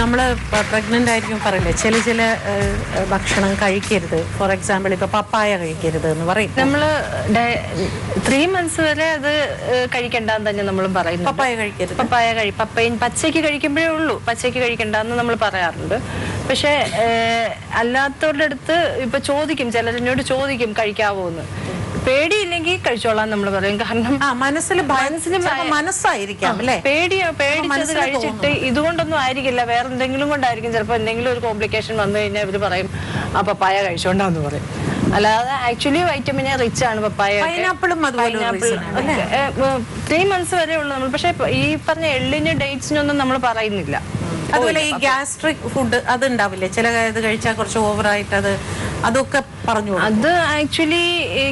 നമ്മൾ പ്രഗ്നൻ്റ് ആയിരിക്കും പറയില്ലേ ചില ഭക്ഷണം കഴിക്കരുത്. ഫോർ എക്സാമ്പിൾ ഇപ്പോൾ പപ്പായ കഴിക്കരുത് എന്ന് പറയും. നമ്മൾ 3 months വരെ അത് കഴിക്കണ്ടെന്ന് തന്നെ നമ്മൾ പറയുന്നു. പപ്പായ കഴിക്കരുത്. പപ്പയും പച്ചയ്ക്ക് കഴിക്കുമ്പോഴേ ഉള്ളൂ, പച്ചയ്ക്ക് കഴിക്കണ്ടെന്ന് നമ്മൾ പറയാറുണ്ട്. പക്ഷെ അല്ലാത്തവരുടെ അടുത്ത് ഇപ്പൊ ചോദിക്കും, ചിലരിനോട് ചോദിക്കും കഴിക്കാവോ എന്ന്. പേടിയില്ലെങ്കിൽ കഴിച്ചോളാം നമ്മൾ പറയും. കാരണം മനസ്സായിരിക്കാം അല്ലേ, പേടിച്ചത് കഴിച്ചിട്ട് ഇതുകൊണ്ടൊന്നും ആയിരിക്കില്ല, വേറെ എന്തെങ്കിലും കൊണ്ടായിരിക്കും. ചിലപ്പോൾ എന്തെങ്കിലും ഒരു കോംപ്ലിക്കേഷൻ വന്നു കഴിഞ്ഞാൽ ഇവര് പറയും ആ പപ്പായ കഴിച്ചോണ്ടാന്ന് പറയും. അല്ലാതെ ആക്ച്വലി വൈറ്റമിൻ റിച്ച് ആണ് പപ്പായ. 3 months വരെ ഉള്ളു നമ്മൾ. പക്ഷെ ഈ പറഞ്ഞ എള്ളിന് ഡേറ്റ്സിനൊന്നും നമ്മൾ പറയുന്നില്ല. അതുപോലെ ഈ ഗ്യാസ്ട്രിക് ഫുഡ് അത് ഉണ്ടാവില്ലേ, ചില ഇത് കഴിച്ചാൽ കുറച്ച് ഓവറായിട്ട് അതൊക്കെ പറഞ്ഞു. അത് ആക്ച്വലി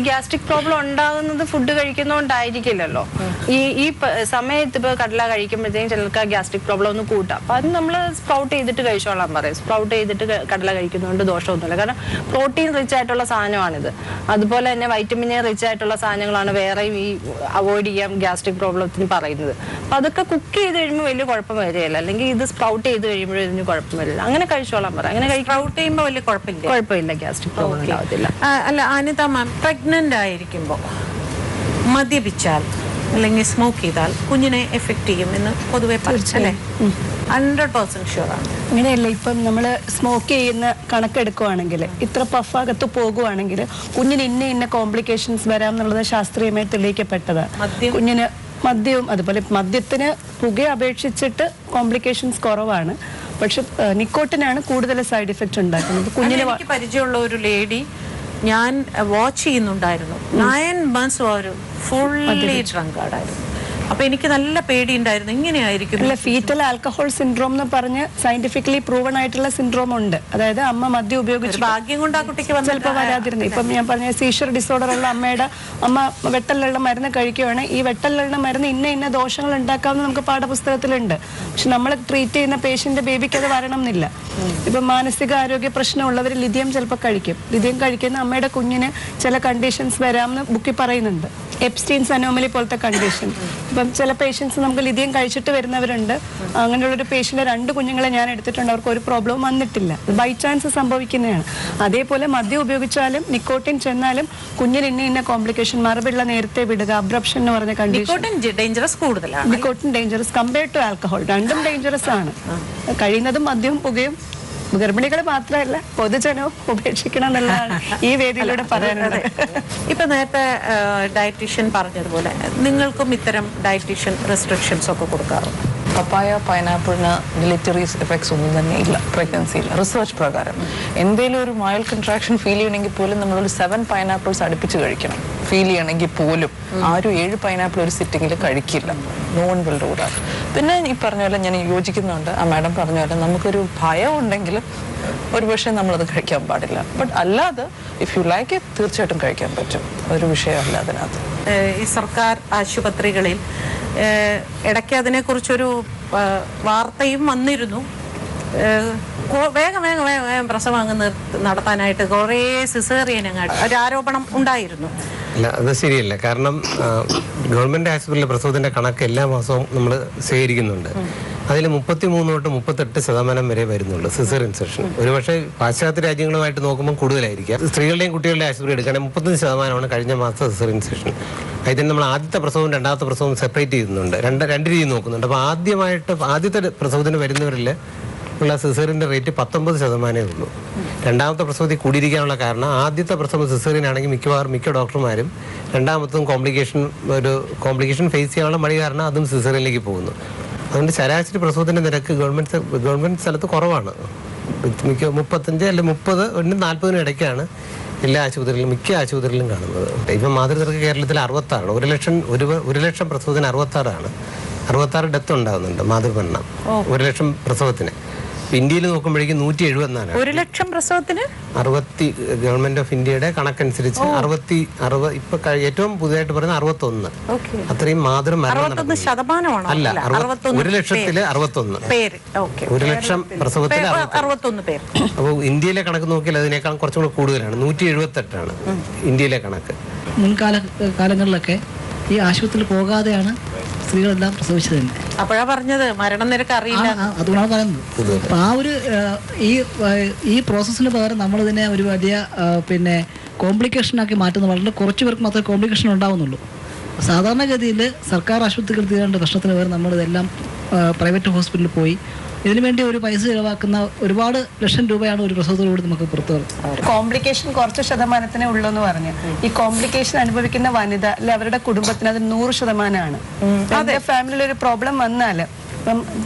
ഗ്യാസ്ട്രിക് പ്രോബ്ലം ഉണ്ടാകുന്നത് ഫുഡ് കഴിക്കുന്നോണ്ടായിരിക്കില്ലല്ലോ. ഈ സമയത്ത് ഇപ്പൊ കടല കഴിക്കുമ്പോഴത്തേക്കും ചിലർക്ക് ഗ്യാസ്ട്രിക് പ്രോബ്ലം ഒന്ന് കൂട്ടാം. അപ്പൊ അത് നമ്മൾ സ്പ്രൗട്ട് ചെയ്തിട്ട് കഴിച്ചോളാൻ പറയും. സ്പ്രൗട്ട് ചെയ്തിട്ട് കടല കഴിക്കുന്നതുകൊണ്ട് ദോഷമൊന്നുമില്ല. കാരണം പ്രോട്ടീൻ റിച്ച് ആയിട്ടുള്ള സാധനമാണിത്. അതുപോലെ തന്നെ വൈറ്റമിൻ എ റിച്ച് ആയിട്ടുള്ള സാധനങ്ങളാണ് വേറെയും ഈ അവോയ്ഡ് ചെയ്യാം ഗ്യാസ്ട്രിക് പ്രോബ്ലത്തിന് പറയുന്നത്. അപ്പൊ അതൊക്കെ കുക്ക് ചെയ്ത് കഴിയുമ്പോൾ വലിയ കുഴപ്പം വരികയില്ല. അല്ലെങ്കിൽ ഇത് സ്പ്രൗട്ട് ചെയ്ത് കഴിയുമ്പോഴും ഇതിന് കുഴപ്പം വരില്ല. അങ്ങനെ കഴിച്ചോളാൻ പറയാം. അങ്ങനെ സ്പ്രൗട്ട് ചെയ്യുമ്പോൾ വലിയ കുഴപ്പമില്ല, ഗ്യാസ്ട്രിക് പ്രോബ്ലം ഉണ്ടാവത്തില്ല. അല്ല അനിത മാം, പ്രഗ്നന്റ് ആയിരിക്കുമ്പോൾ മദ്യപിച്ചാൽ അല്ലെങ്കിൽ സ്മോക്ക് ചെയ്താൽ കുഞ്ഞിനെ എഫക്ട് ചെയ്യും എന്ന് പൊതുവെ പറയല്ലേ? 100% ഷുവറാണ്. അങ്ങനെയല്ല. ഇപ്പം നമ്മൾ സ്മോക്ക് ചെയ്യുന്ന കണക്കെടുക്കുവാണെങ്കിൽ, ഇത്ര പഫകത്ത് പോകുവാണെങ്കിൽ കുഞ്ഞിന് ഇന്ന കോംപ്ലിക്കേഷൻസ് വരാം എന്നുള്ളത് ശാസ്ത്രീയമായി തെളിയിക്കപ്പെട്ടതാണ്. കുഞ്ഞിന് മദ്യവും അതുപോലെ മദ്യത്തിന് പുകയെ അപേക്ഷിച്ചിട്ട് കോംപ്ലിക്കേഷൻസ് കുറവാണ്. പക്ഷെ നിക്കോട്ടിനാണ് കൂടുതൽ സൈഡ് ഇഫക്റ്റ് ഉണ്ടാക്കുന്നത്. കുഞ്ഞിന് പരിചയമുള്ള ഒരു ലേഡി ഞാൻ വാച്ച് ചെയ്യുന്നുണ്ടായിരുന്നു. 9 months ഒരു ഫുള്ളി ഡ്രങ്കാർഡായിരുന്നു. അപ്പൊ എനിക്ക് നല്ല പേടിയുണ്ടായിരുന്നു, ഇങ്ങനെയായിരിക്കും. അല്ല, ഫീറ്റൽ ആൽക്കഹോൾ സിൻഡ്രോം എന്ന് പറഞ്ഞ് സയന്റിഫിക്കലി പ്രൂവൺ ആയിട്ടുള്ള സിൻഡ്രോം ഉണ്ട്. അതായത് അമ്മ മദ്യം ഉപയോഗിച്ച് ഭാഗ്യം കൊണ്ട് ആ കുട്ടിക്ക് ചിലപ്പോൾ വരാതിരുന്നു. ഇപ്പം ഞാൻ പറഞ്ഞ സീഷർ ഡിസോർഡർ ഉള്ള അമ്മ വെട്ടലുള്ള മരുന്ന് കഴിക്കുകയാണ്. ഈ വെട്ടലുള്ള മരുന്ന് ഇന്ന ദോഷങ്ങൾ ഉണ്ടാക്കാമെന്ന് നമുക്ക് പാഠപുസ്തകത്തിലുണ്ട്. പക്ഷെ നമ്മൾ ട്രീറ്റ് ചെയ്യുന്ന പേഷ്യന്റ് ബേബിക്ക് അത് വരണം എന്നില്ല. ഇപ്പം മാനസികാരോഗ്യ പ്രശ്നമുള്ളവർ ലിഥിയം ചിലപ്പോൾ കഴിക്കും. ലിഥിയം കഴിക്കുന്ന അമ്മയുടെ കുഞ്ഞിന് ചില കണ്ടീഷൻസ് വരാമെന്ന് ബുക്കിൽ പറയുന്നുണ്ട്. എപ്സ്റ്റീൻസ് അനോമലി പോലത്തെ കണ്ടീഷൻ. ഇപ്പം ചില പേഷ്യൻസ് നമുക്ക് ലിഥിയം കഴിച്ചിട്ട് വരുന്നവരുണ്ട്. അങ്ങനെയുള്ളൊരു പേഷ്യന്റ് 2 കുഞ്ഞുങ്ങളെ ഞാൻ എടുത്തിട്ടുണ്ട്, അവർക്ക് ഒരു പ്രോബ്ലവും വന്നിട്ടില്ല. ബൈ ചാൻസ് സംഭവിക്കുന്നതാണ്. അതേപോലെ മദ്യം ഉപയോഗിച്ചാലും നിക്കോട്ടിൻ ചെന്നാലും കുഞ്ഞിന് ഇന്ന കോംപ്ലിക്കേഷൻ, മറുപിള്ള നേരത്തെ വിടുക, അബ്രപ്ഷൻ എന്ന് പറഞ്ഞ condition. Nicotine dangerous compared to alcohol. രണ്ടും ഡേഞ്ചറസ് ആണ്. കഴിയുന്നതും മദ്യവും പുകയും ഗർഭിണികൾ മാത്രമല്ല പൊതുജനവും ഉപേക്ഷിക്കണം എന്നുള്ളതാണ് ഈ വേദിയിലൂടെ പറയാനുള്ളത്. ഇപ്പൊ നേരത്തെ ഡയറ്റീഷ്യൻ പറഞ്ഞതുപോലെ നിങ്ങൾക്കും ഇത്തരം ഡയറ്റീഷ്യൻ റെസ്ട്രിക്ഷൻസ് ഒക്കെ കൊടുക്കാറുണ്ട്? പപ്പായ, പൈനാപ്പിളിന് ഡിലിറ്ററീസ് എഫക്ട്സ് ഒന്നും തന്നെ ഇല്ല പ്രഗ്നൻസിയിൽ. റിസർച്ച് പ്രകാരം എന്തെങ്കിലും ഒരു മൈൽഡ് കൺട്രാക്ഷൻ ഫീൽ ചെയ്യണമെങ്കിൽ പോലും നമ്മളൊരു 7 പൈനാപ്പിൾസ് അടുപ്പിച്ച് കഴിക്കണം. ഫീൽ ചെയ്യണമെങ്കിൽ പോലും ആരും 7 പൈനാപ്പിൾ ഒരു സിറ്റിങ്ങിൽ കഴിക്കില്ല. No one will do that. പിന്നെ ഈ പറഞ്ഞ പോലെ ഞാൻ യോജിക്കുന്നുണ്ട്, ആ മാഡം പറഞ്ഞ പോലെ നമുക്കൊരു ഭയം ഉണ്ടെങ്കിൽ ഒരു പക്ഷേ നമ്മളത് കഴിക്കാൻ പാടില്ല. ബട്ട് അല്ലാതെ ഇഫ് യു ലൈക്ക് ഇറ്റ് തീർച്ചയായിട്ടും കഴിക്കാൻ പറ്റും. അതൊരു വിഷയമല്ല അതിനകത്ത്. ഈ സർക്കാർ ആശുപത്രികളിൽ ഇടയ്ക്ക് അതിനെക്കുറിച്ചൊരു വാർത്തയും വന്നിരുന്നു. വേഗം പ്രസവം അങ്ങ് നടത്താനായിട്ട് കുറേ സിസേറിയൻ ഒരു ആരോപണം ഉണ്ടായിരുന്നു. അല്ല, അത് ശരിയല്ല. കാരണം ഗവൺമെന്റ് ആശുപത്രിയിലെ പ്രസവത്തിന്റെ കണക്ക് എല്ലാ മാസവും നമ്മൾ സ്വീകരിക്കുന്നുണ്ട്. അതിൽ 33 തൊട്ട് 38% വരെ വരുന്നുള്ളൂ സിസേറിയൻ സെക്ഷൻ. ഒരുപക്ഷെ പാശ്ചാത്യ രാജ്യങ്ങളുമായിട്ട് നോക്കുമ്പോൾ കൂടുതലായിരിക്കാം. സ്ത്രീകളുടെയും കുട്ടികളുടെയും ആശുപത്രി എടുക്കുകയാണെങ്കിൽ 35% കഴിഞ്ഞ മാസം സിസേറിയൻ സെക്ഷൻ. അതിന് നമ്മൾ ആദ്യത്തെ പ്രസവവും രണ്ടാമത്തെ പ്രസവവും സെപ്പറേറ്റ് ചെയ്യുന്നുണ്ട്, രണ്ട് രീതി നോക്കുന്നുണ്ട്. അപ്പോൾ ആദ്യത്തെ പ്രസവത്തിന് വരുന്നവരിൽ ഉള്ള സിസേറിയൻ്റെ റേറ്റ് 19% ഉള്ളൂ. രണ്ടാമത്തെ പ്രസവത്തിൽ കൂടിയിരിക്കാനുള്ള കാരണം ആദ്യത്തെ പ്രസവം സിസേറിയൻ ആണെങ്കിൽ മിക്ക ഡോക്ടർമാരും രണ്ടാമത്തും കോംപ്ലിക്കേഷൻ ഫേസ് ചെയ്യാനുള്ള മടി കാരണം അതും സിസേറിയനിലേക്ക് പോകുന്നു. അതുകൊണ്ട് ശരാശരി പ്രസവത്തിൻ്റെ നിരക്ക് ഗവൺമെൻറ് സ്ഥലത്ത് കുറവാണ്. 35 അല്ലെങ്കിൽ 30 40 ഇടയ്ക്കാണ് എല്ലാ ആശുപത്രികളിലും മിക്ക ആശുപത്രികളിലും കാണുന്നത്. ഇപ്പം മാതൃനിരക്ക് കേരളത്തിൽ 66. 1 ലക്ഷം പ്രസവത്തിന് 66 ഡെത്ത് ഉണ്ടാകുന്നുണ്ട് മാതൃമരണം 1 ലക്ഷം പ്രസവത്തിന്. ഇന്ത്യയിൽ നോക്കുമ്പോഴേക്കും 174. 1 ലക്ഷം പ്രസവത്തിന് 60 ഗവൺമെന്റ് ഓഫ് ഇന്ത്യയുടെ കണക്കനുസരിച്ച് 60 ഇപ്പൊ ഏറ്റവും പുതിയതായിട്ട് പറയുന്നത് 61. അത്രയും മാതൃമരണം അല്ല, 1 ലക്ഷത്തില് 61 പേര്. 1 ലക്ഷം പ്രസവത്തിൽ 61 പേര്. അപ്പോൾ ഇന്ത്യയിലെ കണക്ക് നോക്കിയാൽ അതിനേക്കാൾ കുറച്ചും കൂടെ കൂടുതലാണ്. 178 ഇന്ത്യയിലെ കണക്ക്. മുൻകാലങ്ങളിലൊക്കെ ഈ ആശുപത്രിയിൽ പോകാതെയാണ് സ്ത്രീകളെല്ലാം പ്രസവിച്ചത് തന്നെ. അപ്പോഴാ പറഞ്ഞത് മരണനിരക്ക് അറിയില്ല. അതുകൊണ്ടാണ് പറയുന്നത്. അപ്പം ആ ഒരു ഈ പ്രോസസ്സിന് പകരം നമ്മളിതിനെ ഒരു വലിയ പിന്നെ കോംപ്ലിക്കേഷനാക്കി മാറ്റുന്നത് വളരെ കുറച്ച് പേർക്ക് മാത്രമേ കോംപ്ലിക്കേഷൻ ഉണ്ടാവുന്നുള്ളൂ. സാധാരണഗതിയിൽ സർക്കാർ ആശുപത്രികൾ തീരേണ്ട പ്രശ്നത്തിന് പകരം നമ്മളിതെല്ലാം പ്രൈവറ്റ് ഹോസ്പിറ്റലിൽ പോയി ഇതിനു വേണ്ടി ഒരു പൈസ ചിലവാക്കുന്ന ഒരുപാട് ലക്ഷം രൂപയാണ് ഒരു പ്രസവത്തോടുകൂടി നമുക്ക് പുറത്തു വരുന്നത്. കോംപ്ലിക്കേഷൻ കുറച്ച് ശതമാനത്തിനേ ഉള്ളൂ എന്ന് പറഞ്ഞു. ഈ കോംപ്ലിക്കേഷൻ അനുഭവിക്കുന്ന വനിത അല്ലെ അവരുടെ കുടുംബത്തിന് അത് 100%. എന്റെ ഫാമിലിയിൽ ഒരു പ്രോബ്ലം വന്നാൽ, ഇപ്പം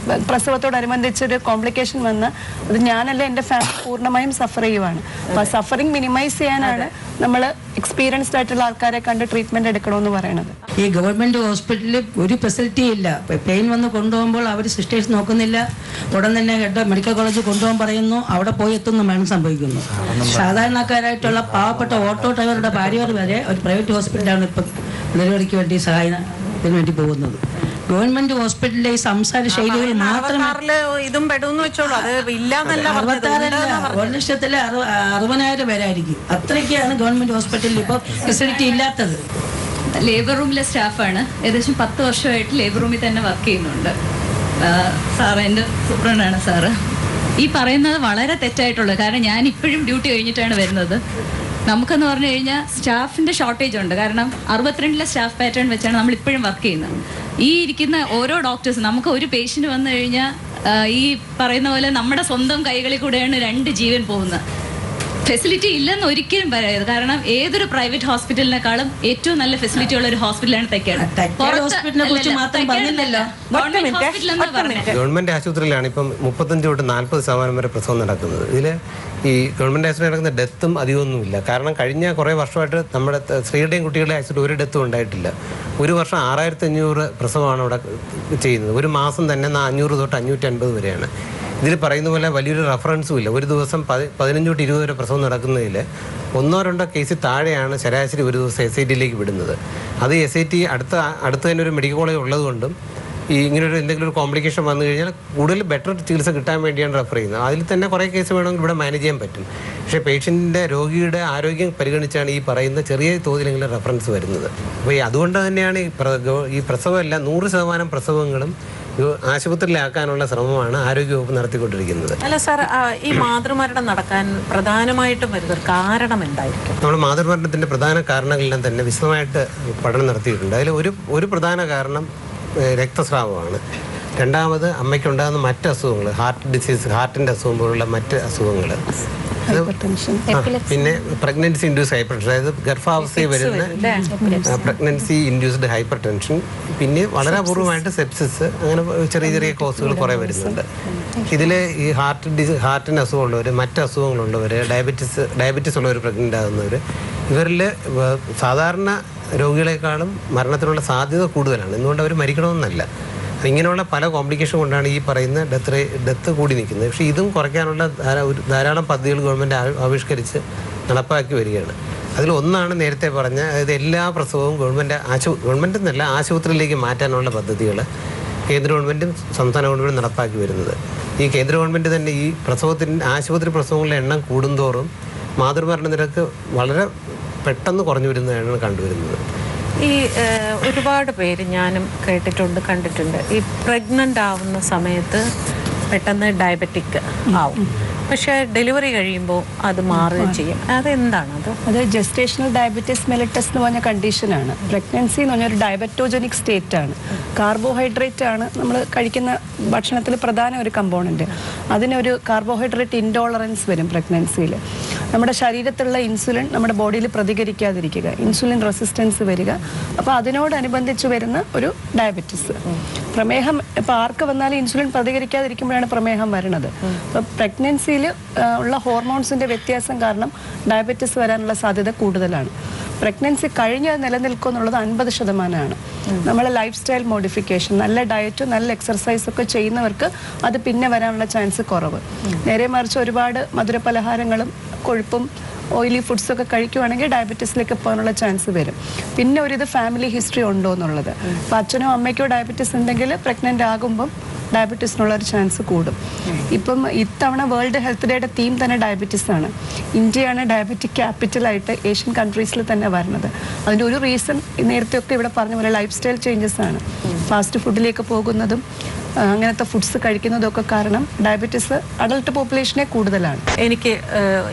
പ്രസവത്തോടനുബന്ധിച്ചൊരു കോംപ്ലിക്കേഷൻ വന്ന് അത് ഞാനല്ല എൻ്റെ ഫാമിലി പൂർണ്ണമായും സഫർ ചെയ്യുവാണ്. അപ്പോൾ ആ സഫറിങ് മിനിമൈസ് ചെയ്യാനാണ് നമ്മൾ എക്സ്പീരിയൻസ്ഡ് ആയിട്ടുള്ള ആൾക്കാരെ കണ്ട് ട്രീറ്റ്മെന്റ് എടുക്കണമെന്ന് പറയുന്നത്. ഈ ഗവൺമെന്റ് ഹോസ്പിറ്റലിൽ ഒരു ഫെസിലിറ്റി ഇല്ല. പെയിൻ വന്ന് കൊണ്ടുപോകുമ്പോൾ അവർ സിസ്റ്റേഴ്സ് നോക്കുന്നില്ല, ഉടൻ തന്നെ ഹെഡ് മെഡിക്കൽ കോളേജിൽ കൊണ്ടുപോകാൻ പറയുന്നു, അവിടെ പോയി എത്തുന്നു മരണം സംഭവിക്കുന്നു. സാധാരണക്കാരായിട്ടുള്ള പാവപ്പെട്ട ഓട്ടോ ഡ്രൈവറുടെ ഭാര്യവർ വരെ ഒരു പ്രൈവറ്റ് ഹോസ്പിറ്റലാണ് ഇപ്പം ഡെലിവറിക്ക് വേണ്ടി സഹായത്തിന് വേണ്ടി പോകുന്നത്. ഗവൺമെന്റ് ഹോസ്പിറ്റലിലെ ഈ സംസാര ശൈലികളിൽ മാത്രമേ ഇതും പെടുമെന്ന് വെച്ചോളൂ. അത് ഇല്ല 1,60,000 പേരായിരിക്കും. അത്രയ്ക്കാണ് ഗവൺമെന്റ് ഹോസ്പിറ്റലിൽ ഇപ്പോൾ ഫെസിലിറ്റി ഇല്ലാത്തത്. ലേബർ റൂമിലെ സ്റ്റാഫാണ്. ഏകദേശം 10 വർഷമായിട്ട് ലേബർ റൂമിൽ തന്നെ വർക്ക് ചെയ്യുന്നുണ്ട്. സാറ് എൻ്റെ സൂപ്രണ്ടാണ് സാറ്. ഈ പറയുന്നത് വളരെ തെറ്റായിട്ടുള്ളത്. കാരണം ഞാൻ ഇപ്പോഴും ഡ്യൂട്ടി കഴിഞ്ഞിട്ടാണ് വരുന്നത്. നമുക്കെന്ന് പറഞ്ഞു കഴിഞ്ഞാൽ സ്റ്റാഫിൻ്റെ ഷോർട്ടേജ് ഉണ്ട്. കാരണം 62 സ്റ്റാഫ് പാറ്റേൺ വെച്ചാണ് നമ്മൾ ഇപ്പോഴും വർക്ക് ചെയ്യുന്നത്. ഈ ഇരിക്കുന്ന ഓരോ ഡോക്ടേഴ്സും, നമുക്ക് ഒരു പേഷ്യൻ്റ് വന്നു കഴിഞ്ഞാൽ ഈ പറയുന്ന പോലെ നമ്മുടെ സ്വന്തം കൈകളിൽ കൂടെയാണ് 2 ജീവൻ പോകുന്നത്. ഫെസിലിറ്റി ഇല്ലെന്ന് ഒരിക്കലും പറയരുത്. കാരണം ഏതൊരു പ്രൈവറ്റ് ഹോസ്പിറ്റലിനെക്കാളും ഏറ്റവും നല്ല ഫെസിലിറ്റി ഉള്ള ഒരു ഹോസ്പിറ്റലാണ് തെക്കാട്. ഗവൺമെന്റ് ആശുപത്രിയിലാണ് ഇപ്പം 35 തൊട്ട് 40% വരെ പ്രസവം നടക്കുന്നത്. ഇതിൽ ഈ ഗവൺമെന്റ് ആശുപത്രി നടക്കുന്ന ഡെത്തും അധികമൊന്നുമില്ല. കാരണം കഴിഞ്ഞ കുറേ വർഷമായിട്ട് നമ്മുടെ സ്ത്രീയുടെയും കുട്ടികളുടെ ആശുപത്രി ഒരു ഡെത്തും ഉണ്ടായിട്ടില്ല. ഒരു വർഷം 6500 പ്രസവമാണ് ഇവിടെ ചെയ്യുന്നത്. ഒരു മാസം തന്നെ 500 തൊട്ട് 550 വരെയാണ്. ഇതിൽ പറയുന്ന പോലെ വലിയൊരു റെഫറൻസും ഇല്ല. ഒരു ദിവസം 15 തൊട്ട് 20 വരെ പ്രസവം നടക്കുന്നതിൽ 1-2 കേസിൽ താഴെയാണ് ശരാശരി ഒരു ദിവസം SIT-യിലേക്ക് വിടുന്നത്. അത് SIT അടുത്ത് തന്നെ ഒരു മെഡിക്കൽ കോളേജ് ഉള്ളതുകൊണ്ടും ഈ ഇങ്ങനൊരു എന്തെങ്കിലും ഒരു കോംപ്ലിക്കേഷൻ വന്നു കഴിഞ്ഞാൽ കൂടുതൽ ബെറ്റർ ചികിത്സ കിട്ടാൻ വേണ്ടിയാണ് റെഫർ ചെയ്യുന്നത്. അതിൽ തന്നെ കുറേ കേസ് വേണമെങ്കിൽ ഇവിടെ മാനേജ് ചെയ്യാൻ പറ്റും. പക്ഷേ പേഷ്യൻറ്റിൻ്റെ രോഗിയുടെ ആരോഗ്യം പരിഗണിച്ചാണ് ഈ പറയുന്ന ചെറിയ തോതിലെങ്കിലും റെഫറൻസ് വരുന്നത്. അപ്പോൾ അതുകൊണ്ട് തന്നെയാണ് ഈ പ്രസവമെല്ലാം 100% പ്രസവങ്ങളും ആശുപത്രിയിലാക്കാനുള്ള ശ്രമമാണ് ആരോഗ്യവകുപ്പ് നടത്തിക്കൊണ്ടിരിക്കുന്നത്. അല്ല സാർ, ഈ മാതൃമരണം നടക്കാൻ പ്രധാനമായിട്ടും വരുന്നൊരു കാരണം എന്തായിരിക്കും? നമ്മൾ മാതൃമരണത്തിൻ്റെ പ്രധാന കാരണങ്ങളെല്ലാം തന്നെ വിശദമായിട്ട് പഠനം നടത്തിയിട്ടുണ്ട്. അതിൽ ഒരു പ്രധാന കാരണം രക്തസ്രാവമാണ്. രണ്ടാമത് അമ്മയ്ക്കുണ്ടാകുന്ന മറ്റ് അസുഖങ്ങൾ, ഹാർട്ട് ഡിസീസ്, ഹാർട്ടിൻ്റെ അസുഖം പോലുള്ള മറ്റ് അസുഖങ്ങൾ, പിന്നെ പ്രഗ്നൻസി ഇൻഡ്യൂസ് ഹൈപ്പർ ടെൻഷൻ, അതായത് ഗർഭാവസ്ഥയിൽ വരുന്ന പ്രഗ്നൻസി ഇൻഡ്യൂസ്ഡ് ഹൈപ്പർ ടെൻഷൻ, പിന്നെ വളരെ അപൂർവമായിട്ട് സെപ്സിസ്, അങ്ങനെ ചെറിയ ചെറിയ കോസുകൾ കുറേ വരുന്നുണ്ട്. ഇതിൽ ഈ ഹാർട്ടിന് അസുഖമുള്ളവർ, മറ്റ് അസുഖങ്ങളുള്ളവർ, ഡയബറ്റീസ് ഉള്ളവർ, പ്രഗ്നൻ്റ് ആകുന്നവർ, ഇവരിൽ സാധാരണ രോഗികളെക്കാളും മരണത്തിനുള്ള സാധ്യത കൂടുതലാണ്. എന്തുകൊണ്ട് അവർ മരിക്കണമെന്നല്ല, ഇങ്ങനെയുള്ള പല കോംപ്ലിക്കേഷൻ കൊണ്ടാണ് ഈ പറയുന്ന ഡെത്ത് കൂടി നിൽക്കുന്നത്. പക്ഷേ ഇതും കുറയ്ക്കാനുള്ള ധാരാളം പദ്ധതികൾ ഗവൺമെൻറ് ആവിഷ്കരിച്ച് നടപ്പാക്കി വരികയാണ്. അതിലൊന്നാണ് നേരത്തെ പറഞ്ഞ, അതായത് എല്ലാ പ്രസവവും ഗവൺമെൻറ് എന്നല്ല ആശുപത്രിയിലേക്ക് മാറ്റാനുള്ള പദ്ധതികൾ കേന്ദ്ര ഗവൺമെൻറ്റും സംസ്ഥാന ഗവൺമെൻറ്റും നടപ്പാക്കി വരുന്നത്. ഈ കേന്ദ്ര ഗവൺമെൻറ് തന്നെ ഈ ആശുപത്രി പ്രസവങ്ങളുടെ എണ്ണം കൂടുന്തോറും മാതൃമരണ നിരക്ക് വളരെ പെട്ടെന്ന് കുറഞ്ഞു വരുന്നതാണ് കണ്ടുവരുന്നത്. ഈ ഒരുപാട് പേര് ഞാനും കണ്ടിട്ടുണ്ട്, ഈ പ്രഗ്നൻ്റ് ആവുന്ന സമയത്ത് പെട്ടെന്ന് ഡയബറ്റിക് ആവും, പക്ഷേ ഡെലിവറി കഴിയുമ്പോൾ അത് മാറുകയും ചെയ്യും. അതെന്താണ്? അത് ജസ്റ്റേഷണൽ ഡയബറ്റീസ് മെലിറ്റസ് എന്ന് പറഞ്ഞ കണ്ടീഷനാണ്. പ്രഗ്നൻസി എന്ന് പറഞ്ഞൊരു ഡയബറ്റോജനിക് സ്റ്റേറ്റ് ആണ്. കാർബോഹൈഡ്രേറ്റ് ആണ് നമ്മൾ കഴിക്കുന്ന ഭക്ഷണത്തിൽ പ്രധാന ഒരു കമ്പോണൻറ്റ്. അതിനൊരു കാർബോഹൈഡ്രേറ്റ് ഇൻടോളറൻസ് വരും പ്രഗ്നൻസിയിൽ. നമ്മുടെ ശരീരത്തിലുള്ള ഇൻസുലിൻ നമ്മുടെ ബോഡിയിൽ പ്രതികരിക്കാതിരിക്കുക, ഇൻസുലിൻ റെസിസ്റ്റൻസ് വരിക. അപ്പോൾ അതിനോടനുബന്ധിച്ച് വരുന്ന ഒരു ഡയബറ്റീസ്. പ്രമേഹം ഇപ്പോൾ ആർക്ക് വന്നാലും ഇൻസുലിൻ പ്രതികരിക്കാതിരിക്കുമ്പോഴാണ് പ്രമേഹം വരുന്നത്. അപ്പോൾ പ്രഗ്നൻസിയിൽ ഉള്ള ഹോർമോൺസിൻ്റെ വ്യത്യാസം കാരണം ഡയബറ്റീസ് വരാനുള്ള സാധ്യത കൂടുതലാണ്. പ്രഗ്നൻസി കഴിഞ്ഞ് നിലനിൽക്കുക എന്നുള്ളത് 50%. നമ്മളെ ലൈഫ് സ്റ്റൈൽ മോഡിഫിക്കേഷൻ, നല്ല ഡയറ്റും നല്ല എക്സർസൈസൊക്കെ ചെയ്യുന്നവർക്ക് അത് പിന്നെ വരാനുള്ള ചാൻസ് കുറവ്. നേരെ മറിച്ച് ഒരുപാട് മധുരപലഹാരങ്ങളും കൊഴുപ്പും ഓയിലി ഫുഡ്സ് ഒക്കെ കഴിക്കുവാണെങ്കിൽ ഡയബറ്റീസിലേക്ക് പോകാനുള്ള ചാൻസ് വരും. പിന്നെ ഒരു ഇത് ഫാമിലി ഹിസ്റ്ററി ഉണ്ടോ എന്നുള്ളത്. അപ്പോൾ അച്ഛനോ അമ്മയ്ക്കോ ഡയബറ്റീസ് ഉണ്ടെങ്കിൽ പ്രഗ്നൻ്റ് ആകുമ്പം ഡയബറ്റീസിനുള്ള ഒരു ചാൻസ് കൂടും. ഇപ്പം ഇത്തവണ വേൾഡ് ഹെൽത്ത് ഡേയുടെ തീം തന്നെ ഡയബറ്റീസ് ആണ്. ഇന്ത്യയാണ് ഡയബറ്റിക് ക്യാപിറ്റലായിട്ട് ഏഷ്യൻ കൺട്രീസിൽ തന്നെ വരുന്നത്. അതിൻ്റെ ഒരു റീസൺ നേരത്തെയൊക്കെ ഇവിടെ പറഞ്ഞ പോലെ ലൈഫ് സ്റ്റൈൽ ചേഞ്ചസ് ആണ്. ഫാസ്റ്റ് ഫുഡിലേക്ക് പോകുന്നതും അങ്ങനത്തെ ഫുഡ്സ് കഴിക്കുന്നതൊക്കെ കാരണം ഡയബറ്റീസ് അഡൾട്ട് പോപ്പുലേഷനെ കൂടുതലാണ്. എനിക്ക്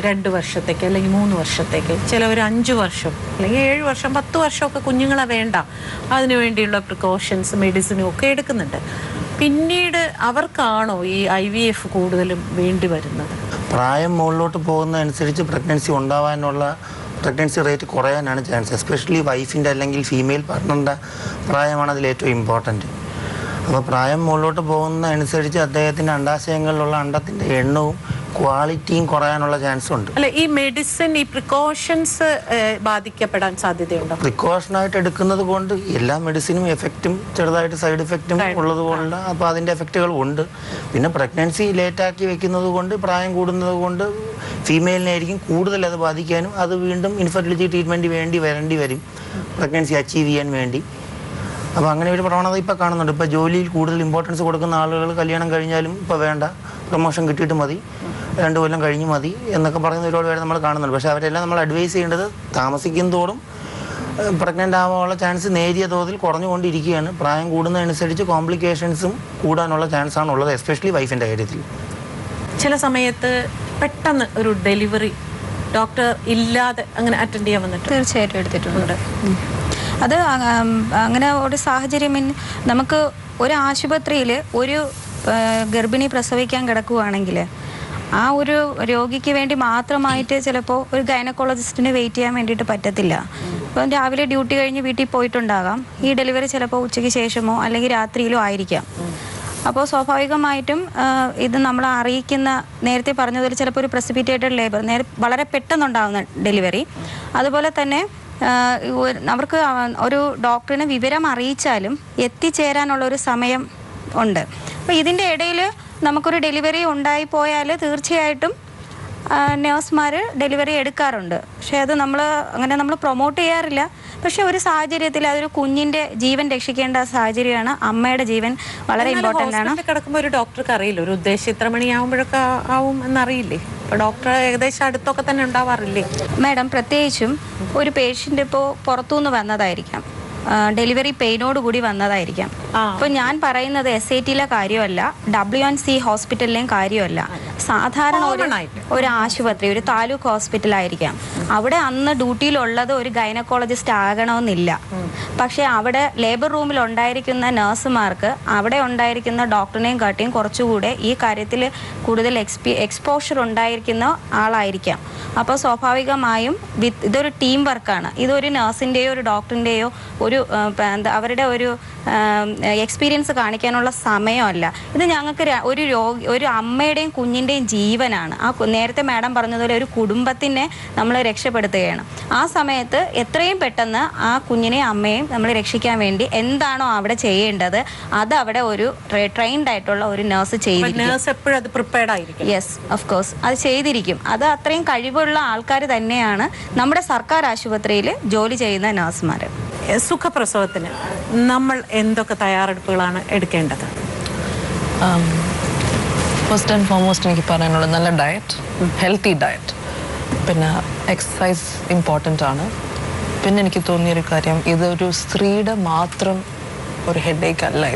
2 വർഷത്തേക്ക് അല്ലെങ്കിൽ 3 വർഷത്തേക്ക്, ചിലവർ 5 വർഷം അല്ലെങ്കിൽ 7 വർഷം 10 വർഷമൊക്കെ കുഞ്ഞുങ്ങളെ വേണ്ട, അതിനു വേണ്ടിയുള്ള പ്രിക്കോഷൻസ് മെഡിസിനും ഒക്കെ എടുക്കുന്നുണ്ട്. പിന്നീട് അവർക്കാണോ ഈ IVF കൂടുതലും വേണ്ടി വരുന്നത്? പ്രായം മുകളിലോട്ട് പോകുന്നതനുസരിച്ച് പ്രഗ്നൻസി റേറ്റ് കുറയാനാണ് ചാൻസ്. എസ്പെഷ്യലി വൈഫിൻ്റെ അല്ലെങ്കിൽ ഫീമെയിൽ പാർട്ട്ണറിൻ്റെ പ്രായമാണ് അതിൽ ഏറ്റവും ഇമ്പോർട്ടൻറ്റ്. അപ്പോൾ പ്രായം മുകളിലോട്ട് പോകുന്നതനുസരിച്ച് അദ്ദേഹത്തിൻ്റെ അണ്ടാശയങ്ങളിലുള്ള അണ്ടത്തിൻ്റെ എണ്ണവും ക്വാളിറ്റിയും കുറയാനുള്ള ചാൻസ് ഉണ്ട്. അല്ല, ഈ മെഡിസിൻ, ഈ പ്രിക്കോഷൻസ് ബാധിക്കപ്പെടാൻ സാധ്യതയുണ്ടോ? പ്രിക്കോഷനായിട്ട് എടുക്കുന്നത് കൊണ്ട് എല്ലാ മെഡിസിനും എഫക്റ്റും ചെറുതായിട്ട് സൈഡ് എഫക്റ്റും ഉള്ളത് കൊണ്ട് അപ്പോൾ അതിൻ്റെ എഫക്റ്റുകൾ ഉണ്ട്. പിന്നെ പ്രഗ്നൻസി ലേറ്റാക്കി വെക്കുന്നത് കൊണ്ട്, പ്രായം കൂടുന്നത് കൊണ്ട് ഫീമെയിലിനായിരിക്കും കൂടുതൽ അത് ബാധിക്കാനും അത് വീണ്ടും ഇൻഫെർട്ടിലിറ്റി ട്രീറ്റ്മെൻറ്റ് വരേണ്ടി വരും പ്രഗ്നൻസി അച്ചീവ് ചെയ്യാൻ വേണ്ടി. അപ്പോൾ അങ്ങനെ ഒരു പ്രവണത ഇപ്പോൾ കാണുന്നുണ്ട്. ഇപ്പോൾ ജോലിയിൽ കൂടുതൽ ഇമ്പോർട്ടൻസ് കൊടുക്കുന്ന ആളുകൾ കല്യാണം കഴിഞ്ഞാലും ഇപ്പോൾ വേണ്ട, പ്രൊമോഷൻ കിട്ടിയിട്ട് മതി, 2 കൊല്ലം കഴിഞ്ഞ് മതി എന്നൊക്കെ പറയുന്ന ഒരുപാട് പേര് നമ്മൾ കാണുന്നുണ്ട്. പക്ഷേ അവരെല്ലാം നമ്മൾ അഡ്വൈസ് ചെയ്യേണ്ടത് താമസിക്കും തോറും പ്രഗ്നൻ്റ് ആവാനുള്ള ചാൻസ് നേരിയ തോതിൽ കുറഞ്ഞുകൊണ്ടിരിക്കുകയാണ്. പ്രായം കൂടുന്നതനുസരിച്ച് കോംപ്ലിക്കേഷൻസും കൂടാനുള്ള ചാൻസാണ് ഉള്ളത്, എസ്പെഷ്യലി വൈഫിൻ്റെ കാര്യത്തിൽ. ചില സമയത്ത് പെട്ടെന്ന് ഒരു ഡെലിവറി ഡോക്ടർ ഇല്ലാതെ അങ്ങനെ അറ്റൻഡ് ചെയ്യാൻ വന്നിട്ട് തീർച്ചയായിട്ടും എടുത്തിട്ടുണ്ട്. അത് അങ്ങനെ ഒരു സാഹചര്യം നമുക്ക് ഒരു ആശുപത്രിയിൽ ഒരു ഗർഭിണി പ്രസവിക്കാൻ കിടക്കുകയാണെങ്കിൽ ആ ഒരു രോഗിക്ക് വേണ്ടി മാത്രമായിട്ട് ചിലപ്പോൾ ഒരു ഗൈനക്കോളജിസ്റ്റിന് വെയിറ്റ് ചെയ്യാൻ വേണ്ടിയിട്ട് പറ്റത്തില്ല. ഇപ്പം രാവിലെ ഡ്യൂട്ടി കഴിഞ്ഞ് വീട്ടിൽ പോയിട്ടുണ്ടാകാം, ഈ ഡെലിവറി ചിലപ്പോൾ ഉച്ചയ്ക്ക് ശേഷമോ അല്ലെങ്കിൽ രാത്രിയിലോ ആയിരിക്കാം. അപ്പോൾ സ്വാഭാവികമായിട്ടും ഇത് നമ്മൾ അറിയിക്കുന്ന, നേരത്തെ പറഞ്ഞതുപോലെ ചിലപ്പോൾ ഒരു പ്രസിപ്പിറ്റേറ്റഡ് ലേബർ, വളരെ പെട്ടെന്നുണ്ടാകുന്ന ഡെലിവറി. അതുപോലെ തന്നെ അവർക്ക് ഒരു ഡോക്ടറിന് വിവരം അറിയിച്ചാലും എത്തിച്ചേരാനുള്ള ഒരു സമയം ഉണ്ട്. അപ്പോൾ ഇതിൻ്റെ ഇടയിൽ നമുക്കൊരു ഡെലിവറി ഉണ്ടായിപ്പോയാൽ തീർച്ചയായിട്ടും നേഴ്സുമാർ ഡെലിവറി എടുക്കാറുണ്ട്. പക്ഷേ അത് നമ്മൾ പ്രൊമോട്ട് ചെയ്യാറില്ല. പക്ഷെ ഒരു സാഹചര്യത്തിൽ അതൊരു കുഞ്ഞിൻ്റെ ജീവൻ രക്ഷിക്കേണ്ട സാഹചര്യമാണ്. അമ്മയുടെ ജീവൻ വളരെ ഇമ്പോർട്ടൻ്റ് ആണ്. കിടക്കുമ്പോൾ ഒരു ഡോക്ടർക്ക് അറിയില്ല, ഒരു ഉദ്ദേശം ഇത്ര മണിയാകുമ്പോഴൊക്കെ ആവും എന്നറിയില്ലേ? ഇപ്പോൾ ഡോക്ടർ ഏകദേശം അടുത്തൊക്കെ തന്നെ ഉണ്ടാവാറില്ലേ? മാഡം, പ്രത്യേകിച്ചും ഒരു പേഷ്യൻ്റ് ഇപ്പോൾ പുറത്തുനിന്ന് വന്നതായിരിക്കാം, ഡെലിവറി പെയിനോട് കൂടി വന്നതായിരിക്കാം. അപ്പോൾ ഞാൻ പറയുന്നത് SATയിലെ കാര്യമല്ല, WNC ഹോസ്പിറ്റലിലെയും കാര്യമല്ല. സാധാരണ ഒരു ആശുപത്രി, ഒരു താലൂക്ക് ഹോസ്പിറ്റലായിരിക്കാം. അവിടെ അന്ന് ഡ്യൂട്ടിയിലുള്ളത് ഒരു ഗൈനക്കോളജിസ്റ്റ് ആകണമെന്നില്ല. പക്ഷേ അവിടെ ലേബർ റൂമിൽ ഉണ്ടായിരിക്കുന്ന നഴ്സുമാർക്ക് അവിടെ ഉണ്ടായിരിക്കുന്ന ഡോക്ടറിനെയും കാട്ടിയും കുറച്ചുകൂടെ ഈ കാര്യത്തിൽ കൂടുതൽ എക്സ്പോഷർ ഉണ്ടായിരിക്കുന്ന ആളായിരിക്കാം. അപ്പോൾ സ്വാഭാവികമായും ഇതൊരു ടീം വർക്കാണ്. ഇതൊരു നഴ്സിൻ്റെയോ ഒരു ഡോക്ടറിൻ്റെയോ അവരുടെ ഒരു എക്സ്പീരിയൻസ് കാണിക്കാനുള്ള സമയമല്ല. ഇത് ഞങ്ങൾക്ക് ഒരു അമ്മയുടെയും കുഞ്ഞിൻ്റെയും ജീവനാണ്. നേരത്തെ മാഡം പറഞ്ഞതുപോലെ ഒരു കുടുംബത്തിനെ നമ്മൾ രക്ഷപ്പെടുത്തുകയാണ്. ആ സമയത്ത് എത്രയും പെട്ടെന്ന് ആ കുഞ്ഞിനെയും അമ്മയും നമ്മൾ രക്ഷിക്കാൻ വേണ്ടി എന്താണോ അവിടെ ചെയ്യേണ്ടത് അത് അവിടെ ഒരു ട്രെയിൻഡ് ആയിട്ടുള്ള ഒരു നഴ്സ് ചെയ്തിരിക്കും. യെസ്, ഓഫ് കോഴ്സ് അത് ചെയ്തിരിക്കും. അത് അത്രയും കഴിവുള്ള ആൾക്കാർ തന്നെയാണ് നമ്മുടെ സർക്കാർ ആശുപത്രിയിൽ ജോലി ചെയ്യുന്ന നഴ്സുമാർ. സുഖപ്രസവത്തിന് നമ്മൾ എന്തൊക്കെ തയ്യാറെടുപ്പുകളാണ് എടുക്കേണ്ടത്? ഫസ്റ്റ് ആൻഡ് ഫോർമോസ്റ്റ് എനിക്ക് പറയാനുള്ളത് നല്ല ഡയറ്റ്, ഹെൽത്തി ഡയറ്റ്, പിന്നെ എക്സസൈസ് ഇമ്പോർട്ടൻ്റ് ആണ്. പിന്നെ എനിക്ക് തോന്നിയൊരു കാര്യം, ഇതൊരു സ്ത്രീയുടെ മാത്രം ഒരു ഹെഡേക്ക് അല്ല,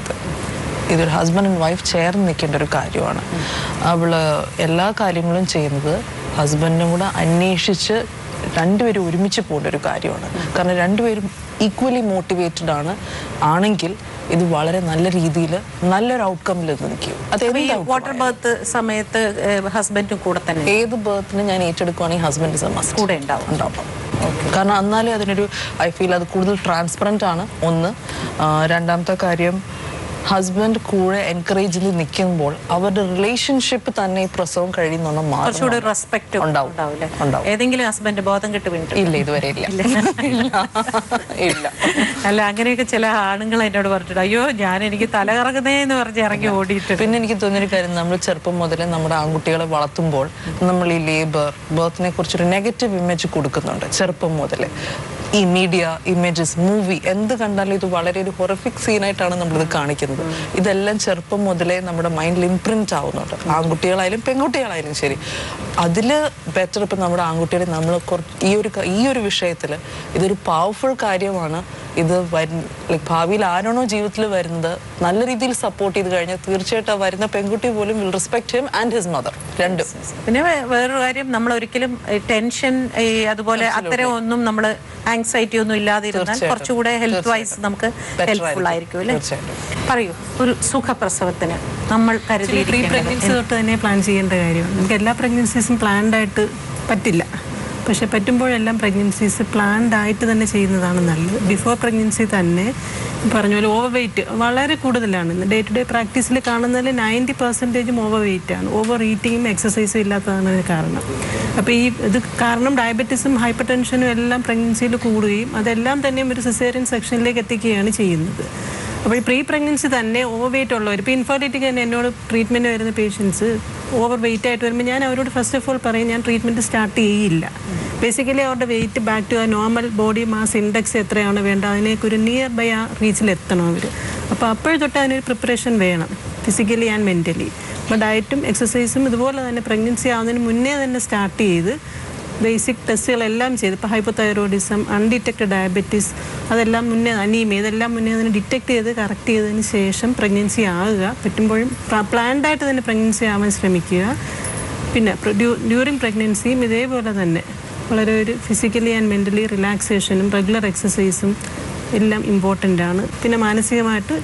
ഇതൊരു ഹസ്ബൻഡ് ആൻഡ് വൈഫ് ചേർന്ന് നിൽക്കേണ്ട ഒരു കാര്യമാണ്. അവള് എല്ലാ കാര്യങ്ങളും ചെയ്യുന്നത് ഹസ്ബൻഡിനും കൂടെ അന്വേഷിച്ച് രണ്ടുപേരും ഒരുമിച്ച് പോകേണ്ട ഒരു കാര്യമാണ്. കാരണം രണ്ടുപേരും ഈക്വലി മോട്ടിവേറ്റഡ് ആണെങ്കിൽ ഇത് വളരെ നല്ല രീതിയിൽ നല്ലൊരു ഔട്ട്കമ്മിൽ നിൽക്കും. വാട്ടർ ബർത്ത് സമയത്ത് ഹസ്ബൻഡും കൂടെ തന്നെ, ഏത് ബർത്തിന് ഞാൻ ഏറ്റെടുക്കുകയാണെങ്കിൽ ഹസ്ബൻഡ് കൂടെ ഉണ്ടാവും. കാരണം എന്നാലേ അതിനൊരു ഐ ഫീൽ അത് കൂടുതൽ ട്രാൻസ്പെറൻ്റ് ആണ്. ഒന്ന്. രണ്ടാമത്തെ കാര്യം, ഹസ്ബൻഡ് കൂടെ എൻകറേജ് ചെയ്ത് നിൽക്കുമ്പോൾ അവരുടെ റിലേഷൻഷിപ്പ് തന്നെ ഈ പ്രസവം കഴിയുന്ന കുറച്ചുകൂടി റെസ്പെക്ട് ഉണ്ടാവും. ഏതെങ്കിലും ഹസ്ബൻഡ് ബോധം കെട്ട് വീണിട്ട് ഇല്ല, ഇതുവരെ ഇല്ല. ഇല്ല. അല്ല, അങ്ങനെയൊക്കെ ചില ആണുങ്ങൾ എന്നോട് പറഞ്ഞിട്ട് അയ്യോ എനിക്ക് തല കറങ്ങുന്നേന്ന് പറഞ്ഞ് ഇറങ്ങി ഓടിയിട്ട്. പിന്നെ എനിക്ക് തോന്നിയൊരു കാര്യം, നമ്മൾ ചെറുപ്പം മുതലേ നമ്മുടെ ആൺകുട്ടികളെ വളർത്തുമ്പോൾ നമ്മൾ ഈ ലേബർ ബർത്തിനെ കുറിച്ചൊരു നെഗറ്റീവ് ഇമേജ് കൊടുക്കുന്നുണ്ട് ചെറുപ്പം മുതലേ. ഈ മീഡിയ ഇമേജസ്, മൂവി എന്ത് കണ്ടാലും ഇത് വളരെ ഒരു ഹൊറിഫിക് സീനായിട്ടാണ് നമ്മളിത് കാണിക്കുന്നത്. ഇതെല്ലാം ചെറുപ്പം മുതലേ നമ്മുടെ മൈൻഡിൽ ഇംപ്രിന്റ് ആവുന്നുണ്ട്, ആൺകുട്ടികളായാലും പെൺകുട്ടികളായാലും ശരി. അതില് ബെറ്റർ ഇപ്പം നമ്മുടെ ആൺകുട്ടികളെ നമ്മൾ ഈ ഒരു വിഷയത്തിൽ ഇതൊരു പവർഫുൾ കാര്യമാണ്. ഇത് ഭാവിയിൽ ആരാണോ ജീവിതത്തിൽ വരുന്നത് നല്ല രീതിയിൽ സപ്പോർട്ട് ചെയ്ത് കഴിഞ്ഞാൽ തീർച്ചയായിട്ടും വരുന്ന പെൺകുട്ടി പോലും will respect him and his mother, രണ്ടും. പിന്നെ വേറൊരു കാര്യം, നമ്മൾ ഒരിക്കലും ടെൻഷൻ അതുപോലെ അത്തരം ഒന്നും നമ്മൾ ആങ്സൈറ്റി ഒന്നും ഇല്ലാതെ ഇരുന്നാൽ കുറച്ചുകൂടെ ഹെൽത്ത് വൈസ് നമുക്ക് ഹെൽപ്ഫുൾ ആയിരിക്കും അല്ലേ? പറയൂ, ഒരു സുഖപ്രസവത്തിന് നമ്മൾ പ്രീ പ്രഗ്നൻസി തൊട്ട് തന്നെ പ്ലാൻ ചെയ്യേണ്ട കാര്യമാണ്. നമുക്ക് എല്ലാ പ്രഗ്നൻസീസും പ്ലാൻഡ് ആയിട്ട് പറ്റില്ല, പക്ഷെ പറ്റുമ്പോഴെല്ലാം പ്രഗ്നൻസീസ് പ്ലാൻഡ് ആയിട്ട് തന്നെ ചെയ്യുന്നതാണ് നല്ലത്. ബിഫോർ പ്രഗ്നൻസി തന്നെ പറഞ്ഞ പോലെ ഓവർ വെയിറ്റ് വളരെ കൂടുതലാണ്. ഡേ ടു ഡേ പ്രാക്ടീസിൽ കാണുന്നതിൽ 90% ഓവർ വെയിറ്റ് ആണ്. ഓവർ ഈറ്റിങ്ങും എക്സസൈസും ഇല്ലാത്തതാണ് കാരണം. അപ്പോൾ ഇത് കാരണം ഡയബറ്റീസും ഹൈപ്പർ ടെൻഷനും എല്ലാം പ്രഗ്നൻസിയിൽ കൂടുകയും അതെല്ലാം തന്നെ ഒരു സിസേറിയൻ സെക്ഷനിലേക്ക് എത്തിക്കുകയാണ് ചെയ്യുന്നത്. അപ്പോൾ ഈ പ്രീ പ്രഗ്നൻസി തന്നെ ഓവർ വെയിറ്റ് ഉള്ളവർ, ഇപ്പോൾ ഇൻഫെർട്ടിലിറ്റിക്ക് തന്നെ എന്നോട് ട്രീറ്റ്മെൻറ്റ് വരുന്ന പേഷ്യൻസ് ഓവർ വെയിറ്റ് ആയിട്ട് വരുമ്പോൾ ഞാൻ അവരോട് ഫസ്റ്റ് ഓഫ് ഓൾ പറയും, ഞാൻ ട്രീറ്റ്മെൻറ്റ് സ്റ്റാർട്ട് ചെയ്യില്ല. ബേസിക്കലി അവരുടെ വെയിറ്റ് ബാക്ക് ടു ആ നോർമൽ ബോഡി മാസ് ഇൻഡെക്സ് എത്രയാണ് വേണ്ടത്, അതിനേക്ക് ഒരു നിയർ ബൈ ആ റീച്ചിലെത്തണം അവർ. അപ്പോൾ അപ്പോഴും തൊട്ട് അതിനൊരു പ്രിപ്പറേഷൻ വേണം, ഫിസിക്കലി ആൻഡ് മെൻ്റലി. അപ്പോൾ ഡയറ്റും എക്സസൈസും ഇതുപോലെ തന്നെ പ്രഗ്നൻസി ആവുന്നതിന് മുന്നേ തന്നെ സ്റ്റാർട്ട് ചെയ്ത് ബേസിക് ടെസ്റ്റുകളെല്ലാം ചെയ്ത്, ഇപ്പോൾ ഹൈപ്പോതൈറോയിഡിസം, അൺഡിറ്റക്റ്റഡ് ഡയബറ്റീസ്, അതെല്ലാം മുന്നേ, അനീമിയ, ഇതെല്ലാം മുന്നേ അതിനെ ഡിറ്റക്ട് ചെയ്ത് കറക്റ്റ് ചെയ്തതിന് ശേഷം പ്രഗ്നൻസി ആകുക. പറ്റുമ്പോഴും പ്ലാൻഡായിട്ട് തന്നെ പ്രഗ്നൻസി ആവാൻ ശ്രമിക്കുക. പിന്നെ ഡ്യൂറിങ് പ്രഗ്നൻസിയും ഇതേപോലെ തന്നെ വളരെ ഒരു ഫിസിക്കലി ആൻഡ് മെൻ്റലി റിലാക്സേഷനും റെഗുലർ എക്സസൈസും എല്ലാം ഇമ്പോർട്ടൻ്റ് ആണ്. പിന്നെ മാനസികമായിട്ട്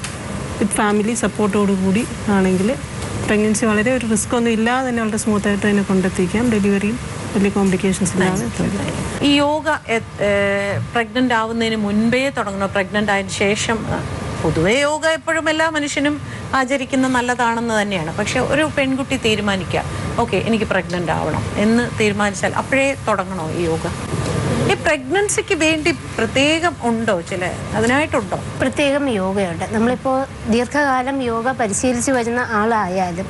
വിത്ത് ഫാമിലി സപ്പോർട്ടോടുകൂടി ആണെങ്കിൽ പ്രഗ്നൻസി വളരെ ഒരു റിസ്ക് ഒന്നും ഇല്ലാതെ തന്നെ വളരെ സ്മൂത്തായിട്ട് തന്നെ കൊണ്ടെത്തിക്കാം. ഡെലിവറിയും വലിയ കോംപ്ലിക്കേഷൻസ് ഇല്ലാതെ. ഈ യോഗ പ്രഗ്നൻ്റ് ആവുന്നതിന് മുൻപേ തുടങ്ങണോ, പ്രഗ്നൻ്റ് ആയതിനു ശേഷം? പൊതുവേ യോഗ എപ്പോഴും എല്ലാ മനുഷ്യനും ആചരിക്കുന്ന നല്ലതാണെന്ന് തന്നെയാണ്. പക്ഷെ ഒരു പെൺകുട്ടി തീരുമാനിക്കുക, ഓക്കെ എനിക്ക് പ്രഗ്നൻ്റ് ആവണം എന്ന് തീരുമാനിച്ചാൽ അപ്പോഴേ തുടങ്ങണോ ഈ യോഗ? ഈ പ്രഗ്നൻസിക്ക് വേണ്ടി പ്രത്യേകം ഉണ്ടോ, അതിനായിട്ടുണ്ടോ പ്രത്യേകം യോഗയുണ്ട്? നമ്മളിപ്പോൾ ദീർഘകാലം യോഗ പരിശീലിച്ചു വരുന്ന ആളായാലും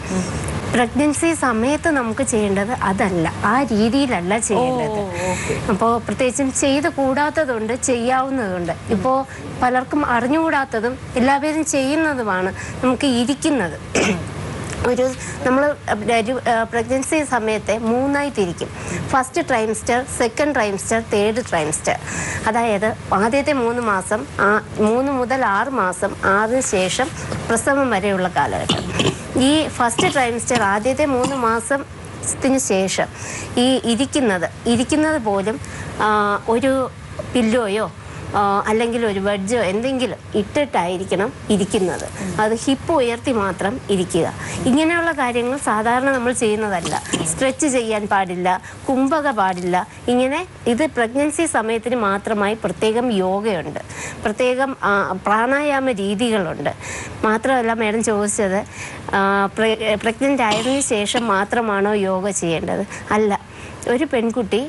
പ്രഗ്നൻസി സമയത്ത് നമുക്ക് ചെയ്യേണ്ടത് അതല്ല, ആ രീതിയിലല്ല ചെയ്യേണ്ടത്. അപ്പോൾ പ്രത്യേകിച്ചും ചെയ്ത് കൂടാത്തതുണ്ട്, ചെയ്യാവുന്നതുണ്ട്. ഇപ്പോൾ പലർക്കും അറിഞ്ഞുകൂടാത്തതും എല്ലാവരും ചെയ്യുന്നതുമാണ് നമുക്ക് ഇരിക്കുന്നത്. നമ്മൾ പ്രഗ്നൻസി സമയത്തെ 3ആയി തിരിക്കും. First trimester, second trimester, third trimester. അതായത് ആദ്യത്തെ 3 മാസം, 3 മുതൽ 6 മാസം, 6 ശേഷം പ്രസവം വരെയുള്ള കാലഘട്ടം. ഈ ഫസ്റ്റ് ട്രൈംസ്റ്റർ ആദ്യത്തെ 3 മാസത്തിന് ശേഷം ഈ ഇരിക്കുന്നത് പോലും ഒരു പില്ലോയോ അല്ലെങ്കിൽ ഒരു വെഡ്ജോ എന്തെങ്കിലും ഇട്ടിട്ടായിരിക്കണം ഇരിക്കുന്നത്. അത് ഹിപ്പ് ഉയർത്തി മാത്രം ഇരിക്കുക. ഇങ്ങനെയുള്ള കാര്യങ്ങൾ സാധാരണ നമ്മൾ ചെയ്യുന്നതല്ല. സ്ട്രെച്ച് ചെയ്യാൻ പാടില്ല, കുംഭക പാടില്ല. ഇങ്ങനെ ഇത് പ്രഗ്നൻസി സമയത്തിന് മാത്രമായി പ്രത്യേകം യോഗയുണ്ട്, പ്രത്യേകം പ്രാണായാമ രീതികളുണ്ട്. മാത്രമല്ല, മാഡം ചോദിച്ചത് പ്രഗ്നൻ്റ് ആയതിനു ശേഷം മാത്രമാണോ യോഗ ചെയ്യേണ്ടത്? അല്ല, ഒരു പെൺകുട്ടി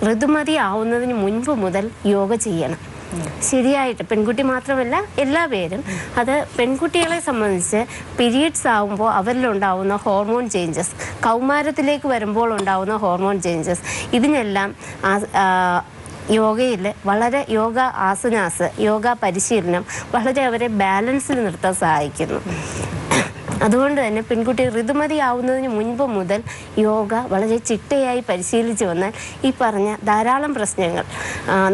ഋതുമതി ആവുന്നതിന് മുൻപ് മുതൽ യോഗ ചെയ്യണം. ശരിയായിട്ട് പെൺകുട്ടി മാത്രമല്ല എല്ലാവരും. അത് പെൺകുട്ടികളെ സംബന്ധിച്ച് പീരിയഡ്സ് ആകുമ്പോൾ അവരിലുണ്ടാവുന്ന ഹോർമോൺ ചേഞ്ചസ്, കൗമാരത്തിലേക്ക് വരുമ്പോൾ ഉണ്ടാവുന്ന ഹോർമോൺ ചേഞ്ചസ്, ഇതിനെല്ലാം യോഗയിൽ വളരെ യോഗ പരിശീലനം വളരെ അവരെ ബാലൻസിൽ നിർത്താൻ സഹായിക്കുന്നു. അതുകൊണ്ട് തന്നെ പെൺകുട്ടി ഋതുമതി ആവുന്നതിന് മുൻപ് മുതൽ യോഗ വളരെ ചിട്ടയായി പരിശീലിച്ചു വന്നാൽ ഈ പറഞ്ഞ ധാരാളം പ്രശ്നങ്ങൾ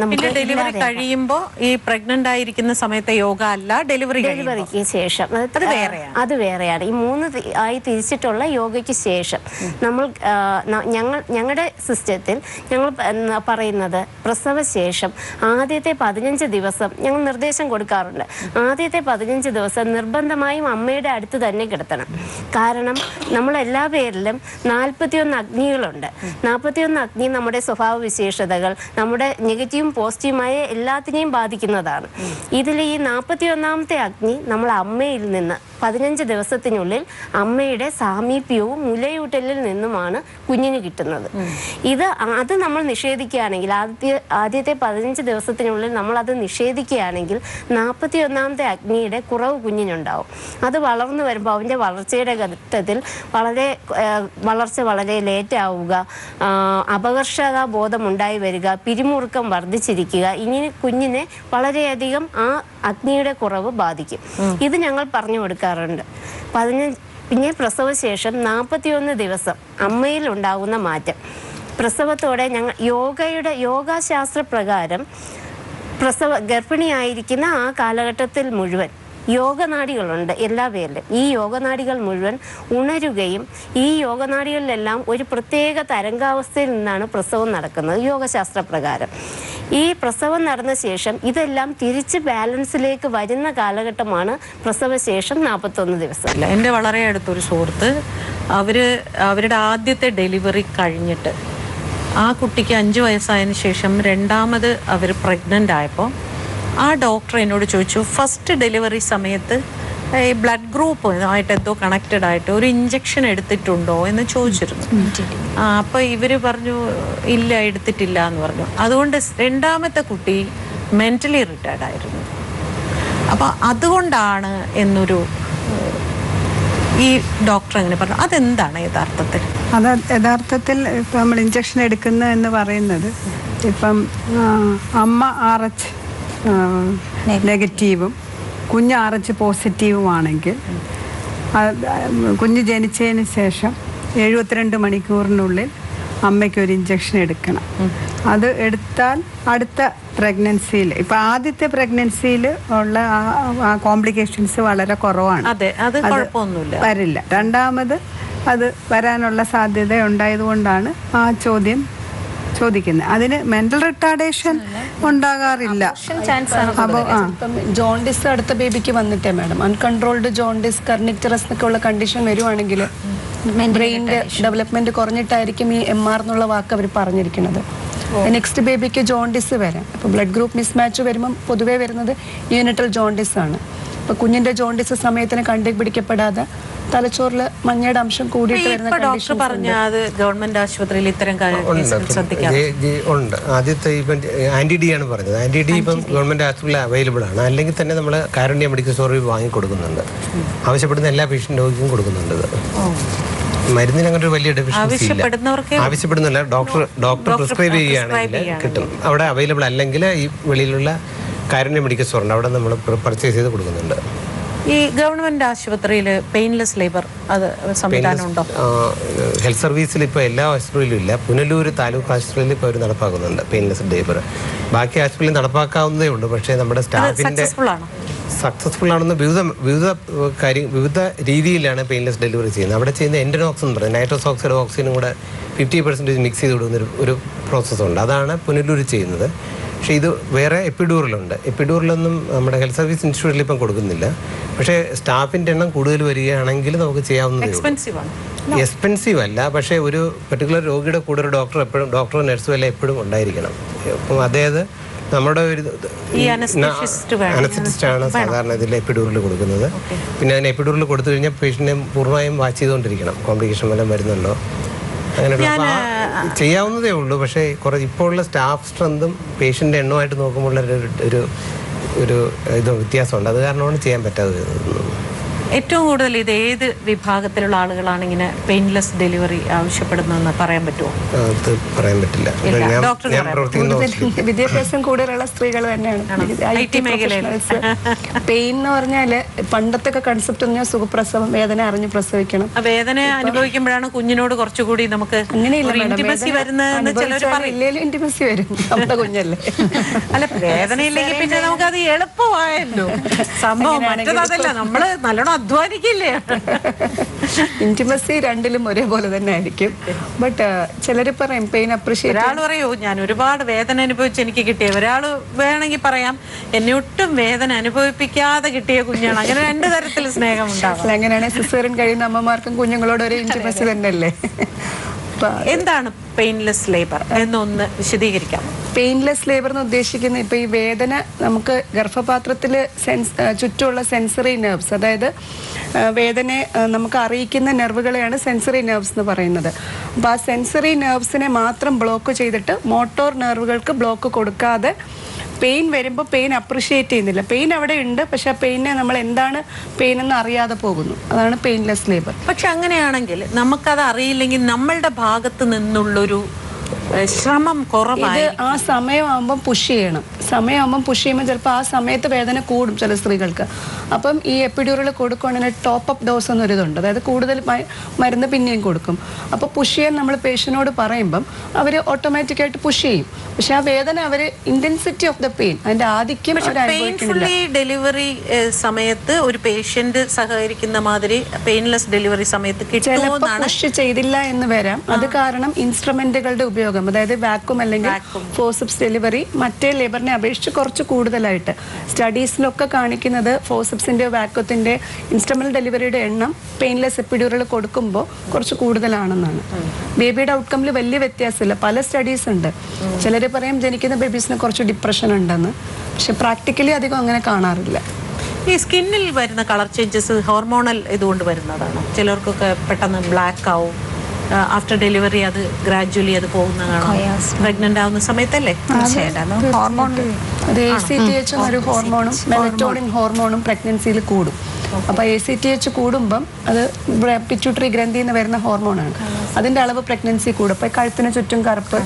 നമുക്ക് ഡെലിവറി കഴിയുമ്പോൾ ഈ പ്രഗ്നന്റ് ആയിരിക്കുന്ന സമയത്തെ യോഗ അല്ല, ഡെലിവറിക്ക് ശേഷം അത് വേറെയാണ്. ഈ 3 ആയി തിരിച്ചിട്ടുള്ള യോഗയ്ക്ക് ശേഷം ഞങ്ങളുടെ സിസ്റ്റത്തിൽ ഞങ്ങൾ പറയുന്നത് പ്രസവശേഷം ആദ്യത്തെ 15 ദിവസം ഞങ്ങൾ നിർദ്ദേശം കൊടുക്കാറുണ്ട്. ആദ്യത്തെ 15 ദിവസം നിർബന്ധമായും അമ്മയുടെ അടുത്ത് തന്നെ കിടത്തണം. കാരണം നമ്മളെല്ലാ പേരിലും 41 അഗ്നികളുണ്ട്. 41 അഗ്നി നമ്മുടെ സ്വഭാവ വിശേഷതകൾ, നമ്മുടെ നെഗറ്റീവും പോസിറ്റീവുമായ എല്ലാത്തിനെയും ബാധിക്കുന്നതാണ്. ഇതിൽ ഈ 41ാമത്തെ അഗ്നി നമ്മൾ അമ്മയിൽ നിന്ന് 15 ദിവസത്തിനുള്ളിൽ അമ്മയുടെ സാമീപ്യവും മുലയൂട്ടലിൽ നിന്നുമാണ് കുഞ്ഞിന് കിട്ടുന്നത്. അത് നമ്മൾ നിഷേധിക്കുകയാണെങ്കിൽ ആദ്യത്തെ 15 ദിവസത്തിനുള്ളിൽ നമ്മൾ അത് നിഷേധിക്കുകയാണെങ്കിൽ 41ാമത്തെ അഗ്നിയുടെ കുറവ് കുഞ്ഞിനുണ്ടാവും. അത് വളർന്നു വരുമ്പോൾ അവൻ്റെ വളർച്ചയുടെ ഘട്ടത്തിൽ വളർച്ച വളരെ ലേറ്റ് ആവുക, അപകർഷതാ ബോധമുണ്ടായി വരിക, പിരിമുറുക്കം വർദ്ധിച്ചിരിക്കുക, ഇങ്ങനെ കുഞ്ഞിനെ വളരെയധികം ആ അഗ്നിയുടെ കുറവ് ബാധിക്കും. ഇത് ഞങ്ങൾ പറഞ്ഞു കൊടുക്കാറുണ്ട്. പിന്നെ പ്രസവശേഷം 41 ദിവസം അമ്മയിൽ ഉണ്ടാകുന്ന മാറ്റം, പ്രസവത്തോടെ ഞങ്ങൾ യോഗാശാസ്ത്ര പ്രകാരം ഗർഭിണിയായിരിക്കുന്ന ആ കാലഘട്ടത്തിൽ മുഴുവൻ യോഗനാഡികളുണ്ട് എല്ലാ പേരിലും. ഈ യോഗനാഡികൾ മുഴുവൻ ഉണരുകയും ഈ യോഗനാഡികളിലെല്ലാം ഒരു പ്രത്യേക തരംഗാവസ്ഥയിൽ നിന്നാണ് പ്രസവം നടക്കുന്നത് യോഗശാസ്ത്ര പ്രകാരം. ഈ പ്രസവം നടന്ന ശേഷം ഇതെല്ലാം തിരിച്ച് ബാലൻസിലേക്ക് വരുന്ന കാലഘട്ടമാണ് പ്രസവശേഷം 41 ദിവസം. എൻ്റെ വളരെ അടുത്തൊരു സുഹൃത്ത് അവരുടെ ആദ്യത്തെ ഡെലിവറി കഴിഞ്ഞിട്ട് ആ കുട്ടിക്ക് 5 വയസ്സായതിനു ശേഷം രണ്ടാമത് അവർ പ്രഗ്നൻ്റ് ആയപ്പോൾ ആ ഡോക്ടർ എന്നോട് ചോദിച്ചു, ഫസ്റ്റ് ഡെലിവറി സമയത്ത് ഈ ബ്ലഡ് ഗ്രൂപ്പ് ആയിട്ട് എന്തോ കണക്റ്റഡ് ആയിട്ട് ഒരു ഇഞ്ചക്ഷൻ എടുത്തിട്ടുണ്ടോ എന്ന് ചോദിച്ചിരുന്നു. അപ്പോൾ ഇവർ പറഞ്ഞു ഇല്ല, എടുത്തിട്ടില്ല എന്ന് പറഞ്ഞു. അതുകൊണ്ട് രണ്ടാമത്തെ കുട്ടി മെൻ്റലി റിട്ടയർഡ് ആയിരുന്നു. അപ്പോൾ അതുകൊണ്ടാണ് എന്നൊരു ഈ ഡോക്ടർ അങ്ങനെ പറഞ്ഞു. അതെന്താണ് യഥാർത്ഥത്തിൽ? അത് യഥാർത്ഥത്തിൽ ഇപ്പം നമ്മൾ ഇഞ്ചക്ഷൻ എടുക്കുന്ന എന്ന് പറയുന്നത് ഇപ്പം അമ്മ RH നെഗറ്റീവും കുഞ്ഞ് RH പോസിറ്റീവുമാണെങ്കിൽ കുഞ്ഞ് ജനിച്ചതിന് ശേഷം 72 മണിക്കൂറിനുള്ളിൽ അമ്മയ്ക്കൊരു ഇഞ്ചക്ഷൻ എടുക്കണം. അത് എടുത്താൽ അടുത്ത പ്രഗ്നൻസിയിൽ ഇപ്പം ആദ്യത്തെ പ്രഗ്നൻസിയിൽ ഉള്ള ആ കോംപ്ലിക്കേഷൻസ് വളരെ കുറവാണ്, അത് വരില്ല. രണ്ടാമത് അത് വരാനുള്ള സാധ്യത ഉണ്ടായതുകൊണ്ടാണ് ആ ചോദ്യം ചോദിക്കുന്നത്. അതിന് മെന്റൽ റിട്ടാർഡേഷൻ ഉണ്ടാകാറില്ല. അപ്പോൾ ജോണ്ടിസ് അടുത്ത ബേബിക്ക് വന്നിട്ടേ മാഡം അൺകൺട്രോൾഡ് ജോണ്ടിസ് കർണിക്ടറസ് എന്നൊക്കെ ഉള്ള കണ്ടീഷൻ വരുവാണെങ്കിൽ ബ്രെയിനിന്റെ ഡെവലപ്മെന്റ് കുറഞ്ഞിട്ടായിരിക്കും ഈ MR എന്നുള്ള വാക്ക് അവർ പറഞ്ഞിരിക്കുന്നത്. നെക്സ്റ്റ് ബേബിക്ക് ജോണ്ടിസ് വരാം. അപ്പോൾ ബ്ലഡ് ഗ്രൂപ്പ് മിസ്മാച്ച് വരുമ്പം പൊതുവേ വരുന്നത് യൂണിറ്റൽ ജോണ്ടിസ് ആണ്. അപ്പോൾ കുഞ്ഞിന്റെ ജോണ്ടിസ് സമയത്തിന് കണ്ടുപിടിക്കപ്പെടാതെ തലച്ചോറിൽ മഞ്ഞയുടെ അംശം കൂടിയിട്ട് വരുന്ന ഡോക്ടർ പറഞ്ഞ അത് ഗവൺമെന്റ് ആശുപത്രിയിൽ ഇത്തരം ഉണ്ട്. ആദ്യത്തെ ഇപ്പം ആന്റി-D ആണ് പറഞ്ഞത്. ആന്റി-D ഇപ്പം ഗവൺമെന്റ് ആശുപത്രിയിൽ അവൈലബിൾ ആണ്. അല്ലെങ്കിൽ തന്നെ നമ്മൾ കാരുണ്യ മെഡിക്കൽ സ്റ്റോറിൽ വാങ്ങി കൊടുക്കുന്നുണ്ട്. ആവശ്യപ്പെടുന്ന എല്ലാ പേഷ്യൻ്റ് രോഗിക്കും കൊടുക്കുന്നുണ്ട്. മരുന്നിന് അങ്ങനെ ഒരു വലിയ ഡെഫിഷ്യൻസി ഇല്ല. ആവശ്യപ്പെടുന്നില്ല, ഡോക്ടർ പ്രിസ്ക്രൈബ് ചെയ്യുകയാണെങ്കിൽ കിട്ടും. അവിടെ അവൈലബിൾ അല്ലെങ്കിൽ ഈ വെളിയിലുള്ള കാരുണ്യ മെഡിക്കൽ സ്റ്റോറുണ്ട്, അവിടെ നമ്മൾ പർച്ചേസ് ചെയ്ത് കൊടുക്കുന്നുണ്ട്. ഈ ഗവൺമെന്റ് ആശുപത്രിയിൽ പെയിൻലെസ് ലേബർ അത് സംവിധാനമുണ്ടോ? ഹെൽത്ത് സർവീസിൽ ഇപ്പോൾ എല്ലാ ആശുപത്രിയിലും ഇല്ല. പുനലൂർ താലൂക്ക് ആശുപത്രിയിൽ ഇപ്പോൾ അവർ നടപ്പാക്കുന്നുണ്ട് പെയിൻലെസ് ലേബർ. ബാക്കി ആശുപത്രിയിൽ നടപ്പാക്കാവുന്നതേ ഉള്ളൂ. പക്ഷേ നമ്മുടെ സ്റ്റാഫിൻ്റെ സക്സസ്ഫുൾ ആണെന്ന് വിവിധ രീതിയിലാണ് പെയിൻലെസ് ഡെലിവറി ചെയ്യുന്നത്. അവിടെ ചെയ്യുന്ന എൻഡനോക്സ് എന്ന് പറയുന്നത് നൈട്രസ് ഓക്സൈഡ് ഓക്സിജനും കൂടെ 50% മിക്സ് ചെയ്ത് കൊടുക്കുന്ന ഒരു പ്രോസസ്സുണ്ട്. അതാണ് പുനലൂർ ചെയ്യുന്നത്. പക്ഷേ ഇത് വേറെ എപ്പിഡൂറിലുണ്ട്. എപ്പിഡൂറിലൊന്നും നമ്മുടെ ഹെൽത്ത് സർവീസ് ഇൻസ്റ്റിറ്റ്യൂട്ടിൽ ഇപ്പം കൊടുക്കുന്നില്ല. പക്ഷേ സ്റ്റാഫിൻ്റെ എണ്ണം കൂടുതൽ വരികയാണെങ്കിൽ നമുക്ക് ചെയ്യാവുന്നതേ ഉള്ളൂ. എക്സ്പെൻസീവ് അല്ല, പക്ഷേ ഒരു പെർട്ടിക്കുലർ രോഗിയുടെ കൂടെ ഒരു ഡോക്ടറോ നഴ്സോ എല്ലാം എപ്പോഴും ഉണ്ടായിരിക്കണം. അപ്പം അതായത് നമ്മുടെ ഒരു അനസ്തറ്റിസ്റ്റാണ് സാധാരണ ഇതിൽ എപ്പിഡൂറിൽ കൊടുക്കുന്നത്. പിന്നെ അതിന് എപ്പിഡൂറിൽ കൊടുത്തു കഴിഞ്ഞാൽ പേഷ്യൻറ്റിനെ പൂർണ്ണമായും വാച്ച് ചെയ്തുകൊണ്ടിരിക്കണം, കോംപ്ലിക്കേഷൻ വല്ലതും വരുന്നുണ്ടോ അങ്ങനെയുള്ള ചെയ്യാവുന്നതേ ഉള്ളൂ. പക്ഷേ ഇപ്പോൾ ഉള്ള സ്റ്റാഫ് സ്ട്രെങ്തും പേഷ്യൻ്റെ എണ്ണമായിട്ട് നോക്കുമ്പോൾ ഒരു വ്യത്യാസമുണ്ട്. അത് കാരണമാണ് ചെയ്യാൻ പറ്റാതെ വരുന്നത്. ഏറ്റവും കൂടുതൽ ഇത് ഏത് വിഭാഗത്തിലുള്ള ആളുകളാണ് ഇങ്ങനെ പെയിൻലെസ് ഡെലിവറി ആവശ്യപ്പെടുന്നതെന്ന് പറയാൻ പറ്റുമോ? അത് പറയാൻ പറ്റില്ല. വിദ്യാഭ്യാസം കൂടുതലുള്ള സ്ത്രീകൾ തന്നെയാണ്. പെയിൻ എന്ന് പറഞ്ഞാല് പണ്ടത്തെ കൺസെപ്റ്റ് പറഞ്ഞാൽ സുഖപ്രസവം, വേദന അറിഞ്ഞ് പ്രസവിക്കണം. വേദന അനുഭവിക്കുമ്പോഴാണ് കുഞ്ഞിനോട് കുറച്ചുകൂടി നമുക്ക് ഇന്റിമസി വരുന്നത്. ഇന്റിമസി വരും നമ്മുടെ കുഞ്ഞല്ലേ. അല്ല, വേദന ഇല്ലെങ്കിൽ പിന്നെ നമുക്ക് അത് എളുപ്പമായല്ലോ സംഭവം. മറ്റേതല്ല, നമ്മള് നല്ലോണം അധ്വാനിക്കില്ലേ. ഇന്റിമസി രണ്ടിലും ഒരേപോലെ തന്നെ ആയിരിക്കും. ബട്ട് ചിലർ പറയും പെയിൻ അപ്രീഷിയേറ്റ്. ഒരാൾ പറയൂ ഞാൻ ഒരുപാട് വേദന അനുഭവിച്ച് എനിക്ക് കിട്ടിയ, ഒരാൾ വേണമെങ്കിൽ പറയാം എന്നെ ഒട്ടും വേദന അനുഭവിപ്പിക്കാതെ കിട്ടിയ കുഞ്ഞാണ്. അങ്ങനെ 2 തരത്തിൽ സ്നേഹം ഉണ്ടാവും. അങ്ങനെയാണെങ്കിൽ സിസേറിയൻ കഴിയുന്ന അമ്മമാർക്കും കുഞ്ഞുങ്ങളോട് ഒരു ഇന്റിമസി തന്നെയല്ലേ. എന്താണ് പെയിൻലെസ് ലേബർ എന്നൊന്ന് വിശദീകരിക്കാം? പെയിൻലെസ് ലേബർ എന്ന് ഉദ്ദേശിക്കുന്ന ഇപ്പോൾ ഈ വേദന നമുക്ക് ഗർഭപാത്രത്തിൽ ചുറ്റുമുള്ള സെൻസറി നെർവ്സ്, അതായത് വേദനയെ നമുക്ക് അറിയിക്കുന്ന നെർവുകളെയാണ് സെൻസറി നെർവ്സ് എന്ന് പറയുന്നത്. അപ്പോൾ ആ സെൻസറി നെർവ്സിനെ മാത്രം ബ്ലോക്ക് ചെയ്തിട്ട് മോട്ടോർ നെർവുകൾക്ക് ബ്ലോക്ക് കൊടുക്കാതെ പെയിൻ വരുമ്പോൾ പെയിൻ അപ്രിഷിയേറ്റ് ചെയ്യുന്നില്ല. പെയിൻ അവിടെ ഉണ്ട്, പക്ഷെ ആ പെയിനെ നമ്മൾ എന്താണ് പെയിൻ എന്ന് അറിയാതെ പോകുന്നു. അതാണ് പെയിൻലെസ് ലേബർ. പക്ഷെ അങ്ങനെയാണെങ്കിൽ നമുക്കത് അറിയില്ലെങ്കിൽ നമ്മളുടെ ഭാഗത്ത് നിന്നുള്ളൊരു ശ്രമം കുറവാണ്. ഇത് ആ സമയമാകുമ്പം പുഷ് ചെയ്യണം. സമയമാകുമ്പം പുഷ് ചെയ്യുമ്പോൾ ചിലപ്പോൾ ആ സമയത്ത് വേദന കൂടും ചില സ്ത്രീകൾക്ക്. അപ്പം ഈ എപ്പിഡ്യൂറൽ കൊടുക്കുകയാണെങ്കിൽ ടോപ്പ് അപ്പ് ഡോസ് എന്നൊരിതുണ്ട്, അതായത് കൂടുതൽ മരുന്ന് പിന്നെയും കൊടുക്കും. അപ്പോൾ പുഷ് ചെയ്യാൻ നമ്മൾ പേഷ്യനോട് പറയുമ്പം അവർ ഓട്ടോമാറ്റിക്കായിട്ട് പുഷ് ചെയ്യും. പക്ഷെ ആ വേദന അവർ ഇന്റൻസിറ്റി ഓഫ് ദ പെയിൻ, അതിന്റെ ആധിക്യം പെയിൻഫുള്ളി ഡെലിവറി സമയത്ത് ഒരു പേഷ്യന്റ് സഹകരിക്കുന്ന മാതിരി പെയിൻലെസ് ഡെലിവറി സമയത്ത് ചിലപ്പോൾ പുഷ് ചെയ്തില്ല എന്ന് വരാം. അത് കാരണം ഇൻസ്ട്രുമെന്റുകളുടെ ഉപയോഗം, അതായത് വാക്യൂം അല്ലെങ്കിൽ ഫോർസെപ്സ് ഡെലിവറി മറ്റേ ലേബറിനെ അപേക്ഷിച്ച് കുറച്ച് കൂടുതലായിട്ട് സ്റ്റഡീസിലൊക്കെ കാണിക്കുന്നത് ഫോർസെപ്സിന്റെ വാക്യൂത്തിന്റെ ഇൻസ്ട്രുമെന്റൽ ഡെലിവറിയുടെ എണ്ണം പെയിൻലെസ് എപ്പിഡ്യൂറൽ കൊടുക്കുമ്പോൾ കുറച്ച് കൂടുതലാണെന്നാണ്. ബേബിയുടെ ഔട്ട്കമ്മിൽ വലിയ വ്യത്യാസമില്ല. പല സ്റ്റഡീസ് ഉണ്ട്. ചിലർ പറയും ജനിക്കുന്ന ബേബീസിന് കുറച്ച് ഡിപ്രഷൻ ഉണ്ടെന്ന്, പക്ഷെ പ്രാക്ടിക്കലി അധികം അങ്ങനെ കാണാറില്ല. ഈ സ്കിന്നിൽ വരുന്ന കളർ ചേഞ്ചസ് ഹോർമോണൽ ഇതുകൊണ്ട് വരുന്നതാണ്. ചിലർക്കൊക്കെ പെട്ടെന്ന് ബ്ലാക്ക് ആവും. ആഫ്റ്റർ ഡെലിവറി അത് ഗ്രാജുവലി അത് പോകുന്നതാണ്. പ്രഗ്നന്റ് ആവുന്ന സമയത്തല്ലേ അത് ACTH എന്നൊരു ഹോർമോണും മെലറ്റോണിൻ ഹോർമോണും പ്രഗ്നൻസിയിൽ കൂടും. അപ്പോൾ ACTH കൂടുമ്പം അത് പിറ്റ്യൂട്ടറി ഗ്രന്ഥി എന്ന് വരുന്ന ഹോർമോണാണ്. അതിന്റെ അളവ് പ്രഗ്നൻസി കൂടും. അപ്പോൾ കഴുത്തിന് ചുറ്റും കറുപ്പ്,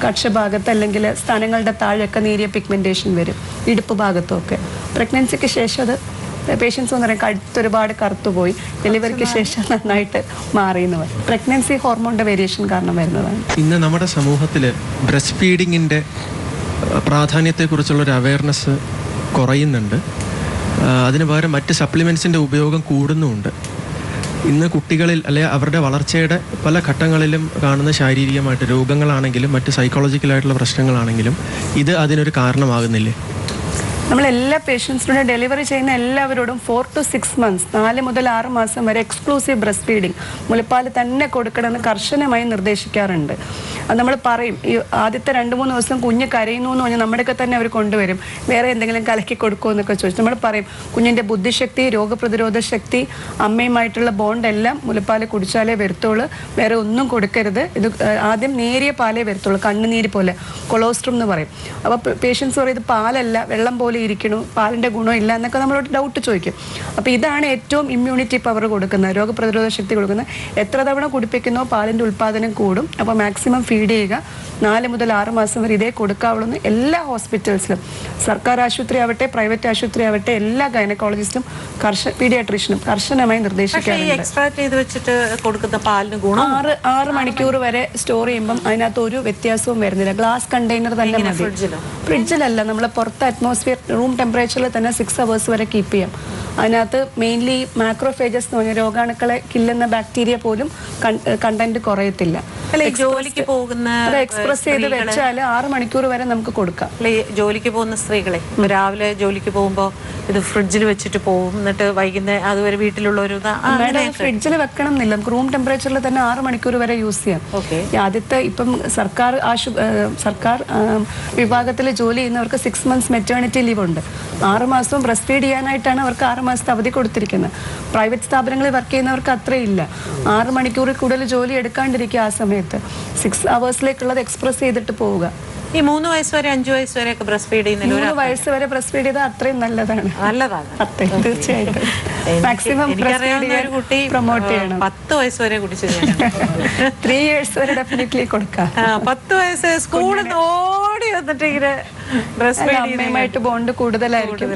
കക്ഷഭാഗത്ത് അല്ലെങ്കിൽ സ്ഥാനങ്ങളുടെ താഴെയൊക്കെ നേരിയ പിഗ്മെന്റേഷൻ വരും, ഇടുപ്പ് ഭാഗത്തുമൊക്കെ. പ്രഗ്നൻസിക്ക് ശേഷം അത് പേഷ്യൻസ് എന്ന് പറയും കഴുത്ത് ഒരുപാട് കറുത്തുപോയി, ഡെലിവറിക്ക് ശേഷം നന്നായിട്ട് മാറിയെന്ന് പറയും. പ്രഗ്നൻസി ഹോർമോണിന്റെ വേരിയേഷൻ കാരണം വരുന്നതാണ്. ഇന്ന് നമ്മുടെ സമൂഹത്തിൽ ബ്രസ്റ്റ് ഫീഡിങ്ങിൻ്റെ പ്രാധാന്യത്തെക്കുറിച്ചുള്ളൊരു അവയർനെസ് കുറയുന്നുണ്ട്. അതിന് പകരം മറ്റ് സപ്ലിമെൻസിൻ്റെ ഉപയോഗം കൂടുന്നുമുണ്ട്. ഇന്ന് കുട്ടികളിൽ അല്ലെങ്കിൽ അവരുടെ വളർച്ചയുടെ പല ഘട്ടങ്ങളിലും കാണുന്ന ശാരീരികമായിട്ട് രോഗങ്ങളാണെങ്കിലും മറ്റ് സൈക്കോളജിക്കലായിട്ടുള്ള പ്രശ്നങ്ങളാണെങ്കിലും ഇത് അതിനൊരു കാരണമാകുന്നില്ലേ? നമ്മളെല്ലാ പേഷ്യൻസിനോടും ഡെലിവറി ചെയ്യുന്ന എല്ലാവരോടും 4 to 6 months 4 മുതൽ 6 മാസം വരെ എക്സ്ക്ലൂസീവ് ബ്രസ്റ്റ് ഫീഡിങ് മുലപ്പാൽ തന്നെ കൊടുക്കണമെന്ന് കർശനമായി നിർദ്ദേശിക്കാറുണ്ട്. അത് നമ്മൾ പറയും ഈ ആദ്യത്തെ 2-3 ദിവസം കുഞ്ഞ് കരയുന്നു എന്ന് പറഞ്ഞാൽ നമ്മുടെയൊക്കെ തന്നെ അവർ കൊണ്ടുവരും. വേറെ എന്തെങ്കിലും കലക്കി കൊടുക്കുമോ എന്നൊക്കെ ചോദിച്ചു നമ്മൾ പറയും കുഞ്ഞിൻ്റെ ബുദ്ധിശക്തി, രോഗപ്രതിരോധ ശക്തി, അമ്മയുമായിട്ടുള്ള ബോണ്ട് എല്ലാം മുലപ്പാൽ കുടിച്ചാലേ വരുത്തുള്ളൂ, വേറെ ഒന്നും കൊടുക്കരുത്. ഇത് ആദ്യം നേരിയ പാലേ വരുത്തുള്ളൂ, കണ്ണുനീര് പോലെ കൊളോസ്ട്രം എന്ന് പറയും. അപ്പോൾ പേഷ്യൻസ് പറയും ഇത് പാലല്ല വെള്ളം പോലെ ഇരിക്കണു, പാലിൻ്റെ ഗുണം ഇല്ല എന്നൊക്കെ നമ്മളോട് ഡൗട്ട് ചോദിക്കും. അപ്പോൾ ഇതാണ് ഏറ്റവും ഇമ്മ്യൂണിറ്റി പവർ കൊടുക്കുന്നത്, രോഗപ്രതിരോധ ശക്തി കൊടുക്കുന്നത്. എത്ര തവണ കുടിപ്പിക്കുന്നോ പാലിൻ്റെ ഉൽപ്പാദനം കൂടും. അപ്പോൾ മാക്സിമം ഫീഡ് ചെയ്യുക. 4 മുതൽ 6 മാസം വരെ ഇതേ കൊടുക്കാവുള്ളൂ എന്ന് എല്ലാ ഹോസ്പിറ്റൽസിലും, സർക്കാർ ആശുപത്രി ആവട്ടെ പ്രൈവറ്റ് ആശുപത്രി ആവട്ടെ എല്ലാ ഗൈനക്കോളജിസ്റ്റും പീഡിയാട്രീഷ്യനും കർശനമായി നിർദ്ദേശിക്കാറുണ്ട്. എക്സ്ട്രാക്ട് ചെയ്ത് വെച്ചിട്ട് കൊടുക്കുന്ന പാലിന് ഗുണം 6 മണിക്കൂർ വരെ സ്റ്റോർ ചെയ്യുമ്പം അതിനകത്ത് ഒരു വ്യത്യാസവും വരുന്നില്ല. ഗ്ലാസ് കണ്ടെയ്നർ തന്നെ മതി. ഫ്രിഡ്ജിലല്ല, നമ്മൾ പുറത്ത് അറ്റ്മോസ്ഫിയർ റൂം ടെമ്പറേച്ചറിൽ തന്നെ 6 hours വരെ കീപ്പ് ചെയ്യാം. അതിനകത്ത് മെയിൻലി മാക്രോഫേജസ് എന്ന് പറഞ്ഞാൽ രോഗാണുക്കളെ കില്ലുന്ന ബാക്ടീരിയ പോലും കണ്ടന്റ് കുറയത്തില്ല. ജോലിക്ക് പോകുന്ന എക്സ്പ്രസ് ചെയ്ത് വെച്ചാൽ 6 മണിക്കൂർ വരെ നമുക്ക് കൊടുക്കാം. ജോലിക്ക് പോകുന്ന സ്ത്രീകളെ രാവിലെ ജോലിക്ക് പോകുമ്പോൾ ഇത് ഫ്രിഡ്ജിൽ വെച്ചിട്ട് പോകും, എന്നിട്ട് വൈകുന്നേരം അതുവരെ വീട്ടിലുള്ളൊരു ഫ്രിഡ്ജിൽ വെക്കണം എന്നില്ല, നമുക്ക് റൂം ടെമ്പറേച്ചറിൽ തന്നെ 6 മണിക്കൂർ വരെ യൂസ് ചെയ്യാം. ആദ്യത്തെ ഇപ്പം സർക്കാർ വിഭാഗത്തിൽ ജോലി ചെയ്യുന്നവർക്ക് 6 months മെറ്റേണിറ്റി ലീവ് ഉണ്ട്. 6 മാസവും ബ്രസ്റ്റ് ഫീഡ് ചെയ്യാനായിട്ടാണ് അവർക്ക് 6 മാസത്തെ അവധി കൊടുത്തിരിക്കുന്നത്. പ്രൈവറ്റ് സ്ഥാപനങ്ങളിൽ വർക്ക് ചെയ്യുന്നവർക്ക് അത്രയില്ല. 6 മണിക്കൂറിൽ കൂടുതൽ ജോലി എടുക്കാണ്ടിരിക്കുക. ആ സമയത്ത് 6 hours എക്സ്പ്രസ് ചെയ്തിട്ട് പോവുക. ഈ 3 വയസ്സ് വരെ 5 വയസ്സ് വരെ ഒക്കെ ബ്രസ്റ്റ് ഫീഡ് ചെയ്യുന്നില്ല. 3 വയസ്സ് വരെ ബ്രസ്റ്റ് ഫീഡ് ചെയ്താൽ അത്രയും നല്ലതാണ്. തീർച്ചയായിട്ടും മാക്സിമം ഒരു കുട്ടി പ്രൊമോട്ട് ചെയ്യണം. 10 വയസ്സ് വരെ കുടിച്ചത് 3 years വരെ ഡെഫിനറ്റ്ലി കൊടുക്കാം. 10 വയസ്സ് സ്കൂളിൽ നിന്ന് ഓടി വന്നിട്ട് ഇങ്ങനെ അമ്മയുമായിട്ട് ബോണ്ട് കൂടുതലായിരിക്കും.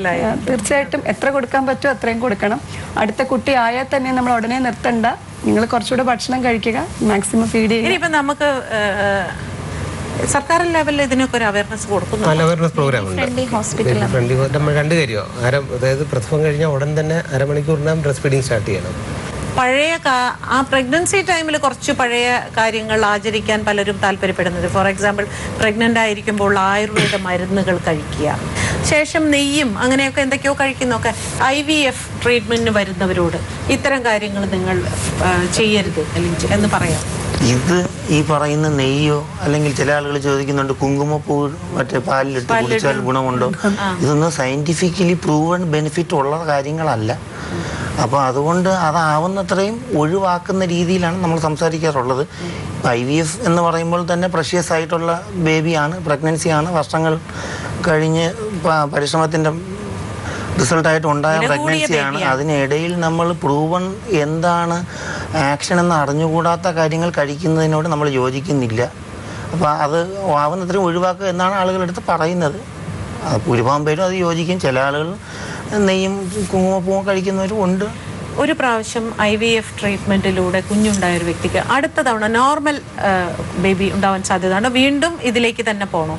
തീർച്ചയായിട്ടും എത്ര കൊടുക്കാൻ പറ്റുമോ അത്രയും കൊടുക്കണം. അടുത്ത കുട്ടി ആയാൽ തന്നെ നമ്മൾ ഉടനെ നിർത്തണ്ട, നിങ്ങൾ കുറച്ചുകൂടെ ഭക്ഷണം കഴിക്കുക, മാക്സിമം ഫീഡ് ചെയ്യുക. ഇപ്പം നമുക്ക് സർക്കാർ ലെവലിൽ ഇതിനൊക്കെ ഒരു അവയർനെസ് കൊടുക്കുന്നു. അവയർനെസ് പ്രോഗ്രാം ഉണ്ട്. 2 കാര്യമോ അതായത് പ്രസവം കഴിഞ്ഞാൽ ഉടൻ തന്നെ 1/2 മണിക്കൂറിനകം ബ്രസ്റ്റ് ഫീഡിങ് സ്റ്റാർട്ട് ചെയ്യണം. പഴയ ആ പ്രഗ്നൻസി ടൈമിൽ കുറച്ച് പഴയ കാര്യങ്ങൾ ആചരിക്കാൻ പലരും താല്പര്യപ്പെടുന്നത്. ഫോർ എക്സാമ്പിൾ പ്രഗ്നൻ്റ് ആയിരിക്കുമ്പോൾ ആയുർവേദ മരുന്നുകൾ കഴിക്കുക, ശേഷം നെയ്യും അങ്ങനെയൊക്കെ എന്തൊക്കെയോ കഴിക്കുന്നൊക്കെ. IVF ട്രീറ്റ്മെന്റിന് വരുന്നവരോട് ഇത്തരം കാര്യങ്ങൾ നിങ്ങൾ ചെയ്യരുത് എന്ന് പറയാം. ഇത് ഈ പറയുന്ന നെയ്യോ അല്ലെങ്കിൽ ചില ആളുകൾ ചോദിക്കുന്നുണ്ട് കുങ്കുമപ്പൂ മറ്റേ പാലിലിട്ട് കുടിച്ചാൽ ഗുണമുണ്ടോ? ഇതൊന്നും സയന്റിഫിക്കലി പ്രൂവൺ ബെനിഫിറ്റ് ഉള്ള കാര്യങ്ങളല്ല. അപ്പോൾ അതുകൊണ്ട് അതാവുന്നത്രയും ഒഴിവാക്കുന്ന രീതിയിലാണ് നമ്മൾ സംസാരിക്കാറുള്ളത്. IVF എന്ന് പറയുമ്പോൾ തന്നെ പ്രഷ്യസ് ആയിട്ടുള്ള ബേബിയാണ്, പ്രഗ്നൻസിയാണ്, വർഷങ്ങൾ കഴിഞ്ഞ് പരിശ്രമത്തിൻ്റെ റിസൾട്ടായിട്ട് ഉണ്ടായ പ്രഗ്നൻസിയാണ്. അതിനിടയിൽ നമ്മൾ പ്രൂവൺ എന്താണ് ആക്ഷൻ എന്ന് അറിഞ്ഞുകൂടാത്ത കാര്യങ്ങൾ കഴിക്കുന്നതിനോട് നമ്മൾ യോജിക്കുന്നില്ല. അപ്പോൾ അത് ആവുന്നത്രയും ഒഴിവാക്കുക എന്നാണ് ആളുകളെടുത്ത് പറയുന്നത്. ഭൂരിഭാഗം പേരും അത് യോജിക്കും. ചില ആളുകൾ നെയ്യും കുങ്കുമപ്പൂവും കഴിക്കുന്നവരും ഉണ്ട്. ഒരു പ്രാവശ്യം IVF ട്രീറ്റ്മെന്റിലൂടെ കുഞ്ഞുണ്ടായ ഒരു വ്യക്തിക്ക് അടുത്ത തവണ നോർമൽ ബേബി ഉണ്ടാവാൻ സാധ്യതയാണ്. വീണ്ടും ഇതിലേക്ക് തന്നെ പോകണോ?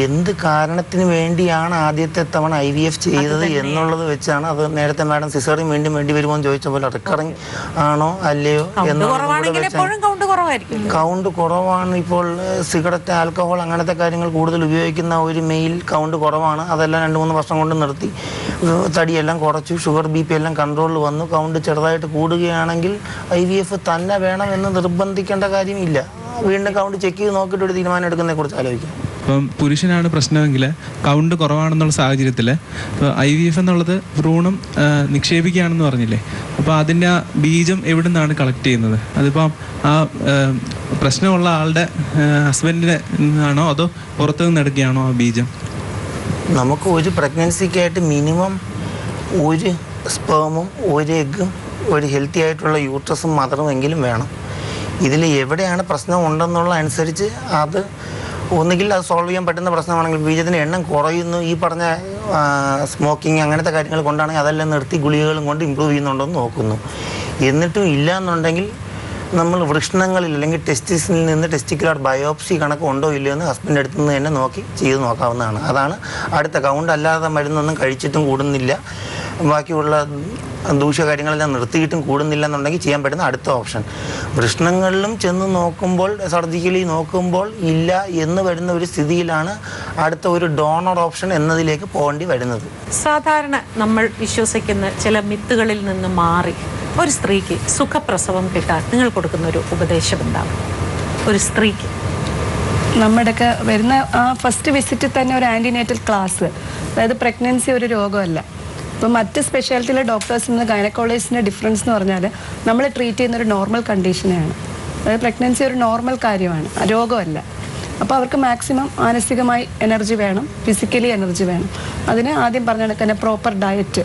എന്ത് കാരണത്തിന് വേണ്ടിയാണ് ആദ്യത്തെ തവണ IVF ചെയ്തത് എന്നുള്ളത് വെച്ചാണ്. അത് നേരത്തെ മാഡം സിസേറിയൻ വീണ്ടും വേണ്ടി വരുമോ എന്ന് ചോദിച്ച പോലെ റിക്കറിങ് ആണോ അല്ലയോ കൗണ്ട് കുറവാണ്. ഇപ്പോൾ സിഗരറ്റ്, ആൽക്കഹോൾ അങ്ങനത്തെ കാര്യങ്ങൾ കൂടുതൽ ഉപയോഗിക്കുന്ന ഒരു മെയിൽ കൗണ്ട് കുറവാണ്. അതെല്ലാം 2-3 വർഷം കൊണ്ട് നിർത്തി, തടിയെല്ലാം കുറച്ചു, ഷുഗർ BP എല്ലാം കൺട്രോളിൽ വന്നു. കൗണ്ട് ചെറുതായിട്ട് കൂടുകയാണെങ്കിൽ IVF തന്നെ വേണമെന്ന് നിർബന്ധിക്കേണ്ട കാര്യമില്ല. വീണ്ടും കൗണ്ട് ചെക്ക് ചെയ്ത് നോക്കിയിട്ട് ഒരു തീരുമാനം എടുക്കുന്നതിനെ കുറിച്ച് ആലോചിക്കാം. ഇപ്പം പുരുഷനാണ് പ്രശ്നമെങ്കിൽ കൗണ്ട് കുറവാണെന്നുള്ള സാഹചര്യത്തിൽ ഇപ്പോൾ IVF എന്നുള്ളത് ഭ്രൂണം നിക്ഷേപിക്കുകയാണെന്ന് പറഞ്ഞില്ലേ, അപ്പോൾ അതിൻ്റെ ആ ബീജം എവിടെ നിന്നാണ് കളക്ട് ചെയ്യുന്നത്? അതിപ്പം ആ പ്രശ്നമുള്ള ആളുടെ ഹസ്ബൻഡിനെ നിന്നാണോ അതോ പുറത്തു നിന്ന് എടുക്കുകയാണോ ആ ബീജം? നമുക്ക് ഒരു പ്രഗ്നൻസിക്കായിട്ട് മിനിമം ഒരു സ്പേമും ഒരു എഗ്ഗും ഒരു ഹെൽത്തി ആയിട്ടുള്ള യൂട്രസും മദറും എങ്കിലും വേണം. ഇതിൽ എവിടെയാണ് പ്രശ്നം ഉണ്ടെന്നുള്ള അനുസരിച്ച് അത് ഒന്നുകിൽ അത് സോൾവ് ചെയ്യാൻ പറ്റുന്ന പ്രശ്നമാണെങ്കിൽ ബീജത്തിൻ്റെ എണ്ണം കുറയുന്നു, ഈ പറഞ്ഞ സ്മോക്കിങ് അങ്ങനത്തെ കാര്യങ്ങൾ കൊണ്ടാണെങ്കിൽ അതെല്ലാം നിർത്തി ഗുളികകളും കൊണ്ട് ഇമ്പ്രൂവ് ചെയ്യുന്നുണ്ടോയെന്ന് നോക്കുന്നു. എന്നിട്ടും ഇല്ല എന്നുണ്ടെങ്കിൽ നമ്മൾ വൃഷ്ണങ്ങളിൽ അല്ലെങ്കിൽ ടെസ്റ്റിസിൽ നിന്ന് ടെസ്റ്റിക്കുലർ ബയോപ്സി കണക്ക് ഉണ്ടോ ഇല്ലയോ എന്ന് ഹസ്ബൻഡ് അടുത്ത് നിന്ന് തന്നെ നോക്കി ചെയ്ത് നോക്കാവുന്നതാണ്. അതാണ് അടുത്ത കൗണ്ട്. അല്ലാതെ മരുന്നൊന്നും കഴിച്ചിട്ടും കൂടുന്നില്ല, ബാക്കിയുള്ള ദൂഷ്യകാര്യങ്ങളെല്ലാം നിർത്തിയിട്ടും കൂടുന്നില്ല എന്നുണ്ടെങ്കിൽ ചെയ്യാൻ പറ്റുന്ന അടുത്ത ഓപ്ഷൻ. വൃഷ്ണങ്ങളിലും ചെന്ന് നോക്കുമ്പോൾ സർജിക്കലി നോക്കുമ്പോൾ ഇല്ല എന്ന് വരുന്ന ഒരു സ്ഥിതിയിലാണ് അടുത്ത ഒരു ഡോണർ ഓപ്ഷൻ എന്നതിലേക്ക് പോകേണ്ടി വരുന്നത്. സാധാരണ നമ്മൾ വിശ്വസിക്കുന്ന ചില മിത്തുകളിൽ നിന്ന് മാറി ഒരു സ്ത്രീക്ക് സുഖപ്രസവം കിട്ടാൻ നിങ്ങൾ കൊടുക്കുന്ന ഒരു ഉപദേശം ഉണ്ടാകും? ഒരു സ്ത്രീക്ക് നമ്മുടെയൊക്കെ വരുന്ന ആ ഫസ്റ്റ് വിസിറ്റിൽ തന്നെ ഒരു ആൻറ്റിനേറ്റൽ ക്ലാസ്, അതായത് പ്രഗ്നൻസി ഒരു രോഗമല്ല. ഇപ്പോൾ മറ്റ് സ്പെഷ്യാലിറ്റിയിലെ ഡോക്ടേഴ്സിൽ നിന്ന് ഗൈനക്കോളജിസ്റ്റിൻ്റെ ഡിഫറൻസ് എന്ന് പറഞ്ഞാൽ നമ്മൾ ട്രീറ്റ് ചെയ്യുന്ന ഒരു നോർമൽ കണ്ടീഷനെയാണ്. അതായത് പ്രഗ്നൻസി ഒരു നോർമൽ കാര്യമാണ്, രോഗമല്ല. അപ്പോൾ അവർക്ക് മാക്സിമം മാനസികമായി എനർജി വേണം, ഫിസിക്കലി എനർജി വേണം. അതിന് ആദ്യം പറഞ്ഞ കണക്ക് തന്നെ പ്രോപ്പർ ഡയറ്റ്,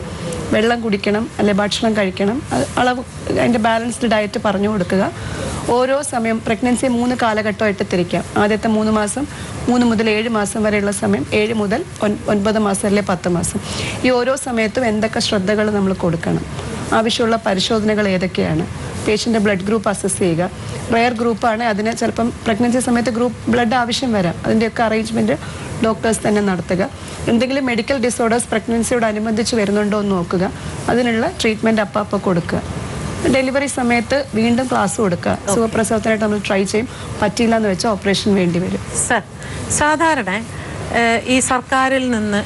വെള്ളം കുടിക്കണം, അല്ലെ ഭക്ഷണം കഴിക്കണം, അളവ് അതിൻ്റെ ബാലൻസ്ഡ് ഡയറ്റ് പറഞ്ഞു കൊടുക്കുക. ഓരോ സമയം പ്രഗ്നൻസി 3 കാലഘട്ടമായിട്ട് തിരിക്കാം. ആദ്യത്തെ 3 മാസം, 3 മുതൽ 7 മാസം വരെയുള്ള സമയം, 7 മുതൽ 9 മാസം അല്ലെ 10 മാസം. ഈ ഓരോ സമയത്തും എന്തൊക്കെ ശ്രദ്ധകൾ നമ്മൾ കൊടുക്കണം, ആവശ്യമുള്ള പരിശോധനകൾ ഏതൊക്കെയാണ്, പേഷ്യൻ്റെ ബ്ലഡ് ഗ്രൂപ്പ് അസസ് ചെയ്യുക. റെയർ ഗ്രൂപ്പാണ്, അതിന് ചിലപ്പം പ്രഗ്നൻസി സമയത്ത് ഗ്രൂപ്പ് ബ്ലഡ് ആവശ്യം വരാം. അതിൻ്റെയൊക്കെ അറേഞ്ച്മെൻറ്റ് ഡോക്ടേഴ്സ് തന്നെ നടത്തുക. എന്തെങ്കിലും മെഡിക്കൽ ഡിസോർഡേഴ്സ് പ്രഗ്നൻസിയോടനുബന്ധിച്ച് വരുന്നുണ്ടോ എന്ന് നോക്കുക. അതിനുള്ള ട്രീറ്റ്മെൻറ്റ് അപ്പം കൊടുക്കുക. ഡെലിവറി സമയത്ത് വീണ്ടും ക്ലാസ് കൊടുക്കുക. സുഖപ്രസവത്തിനായിട്ട് നമ്മൾ ട്രൈ ചെയ്യും. പറ്റിയില്ല എന്ന് വെച്ചാൽ ഓപ്പറേഷൻ വേണ്ടി വരും. സർ, സാധാരണ ഈ സർക്കാരിൽ നിന്ന്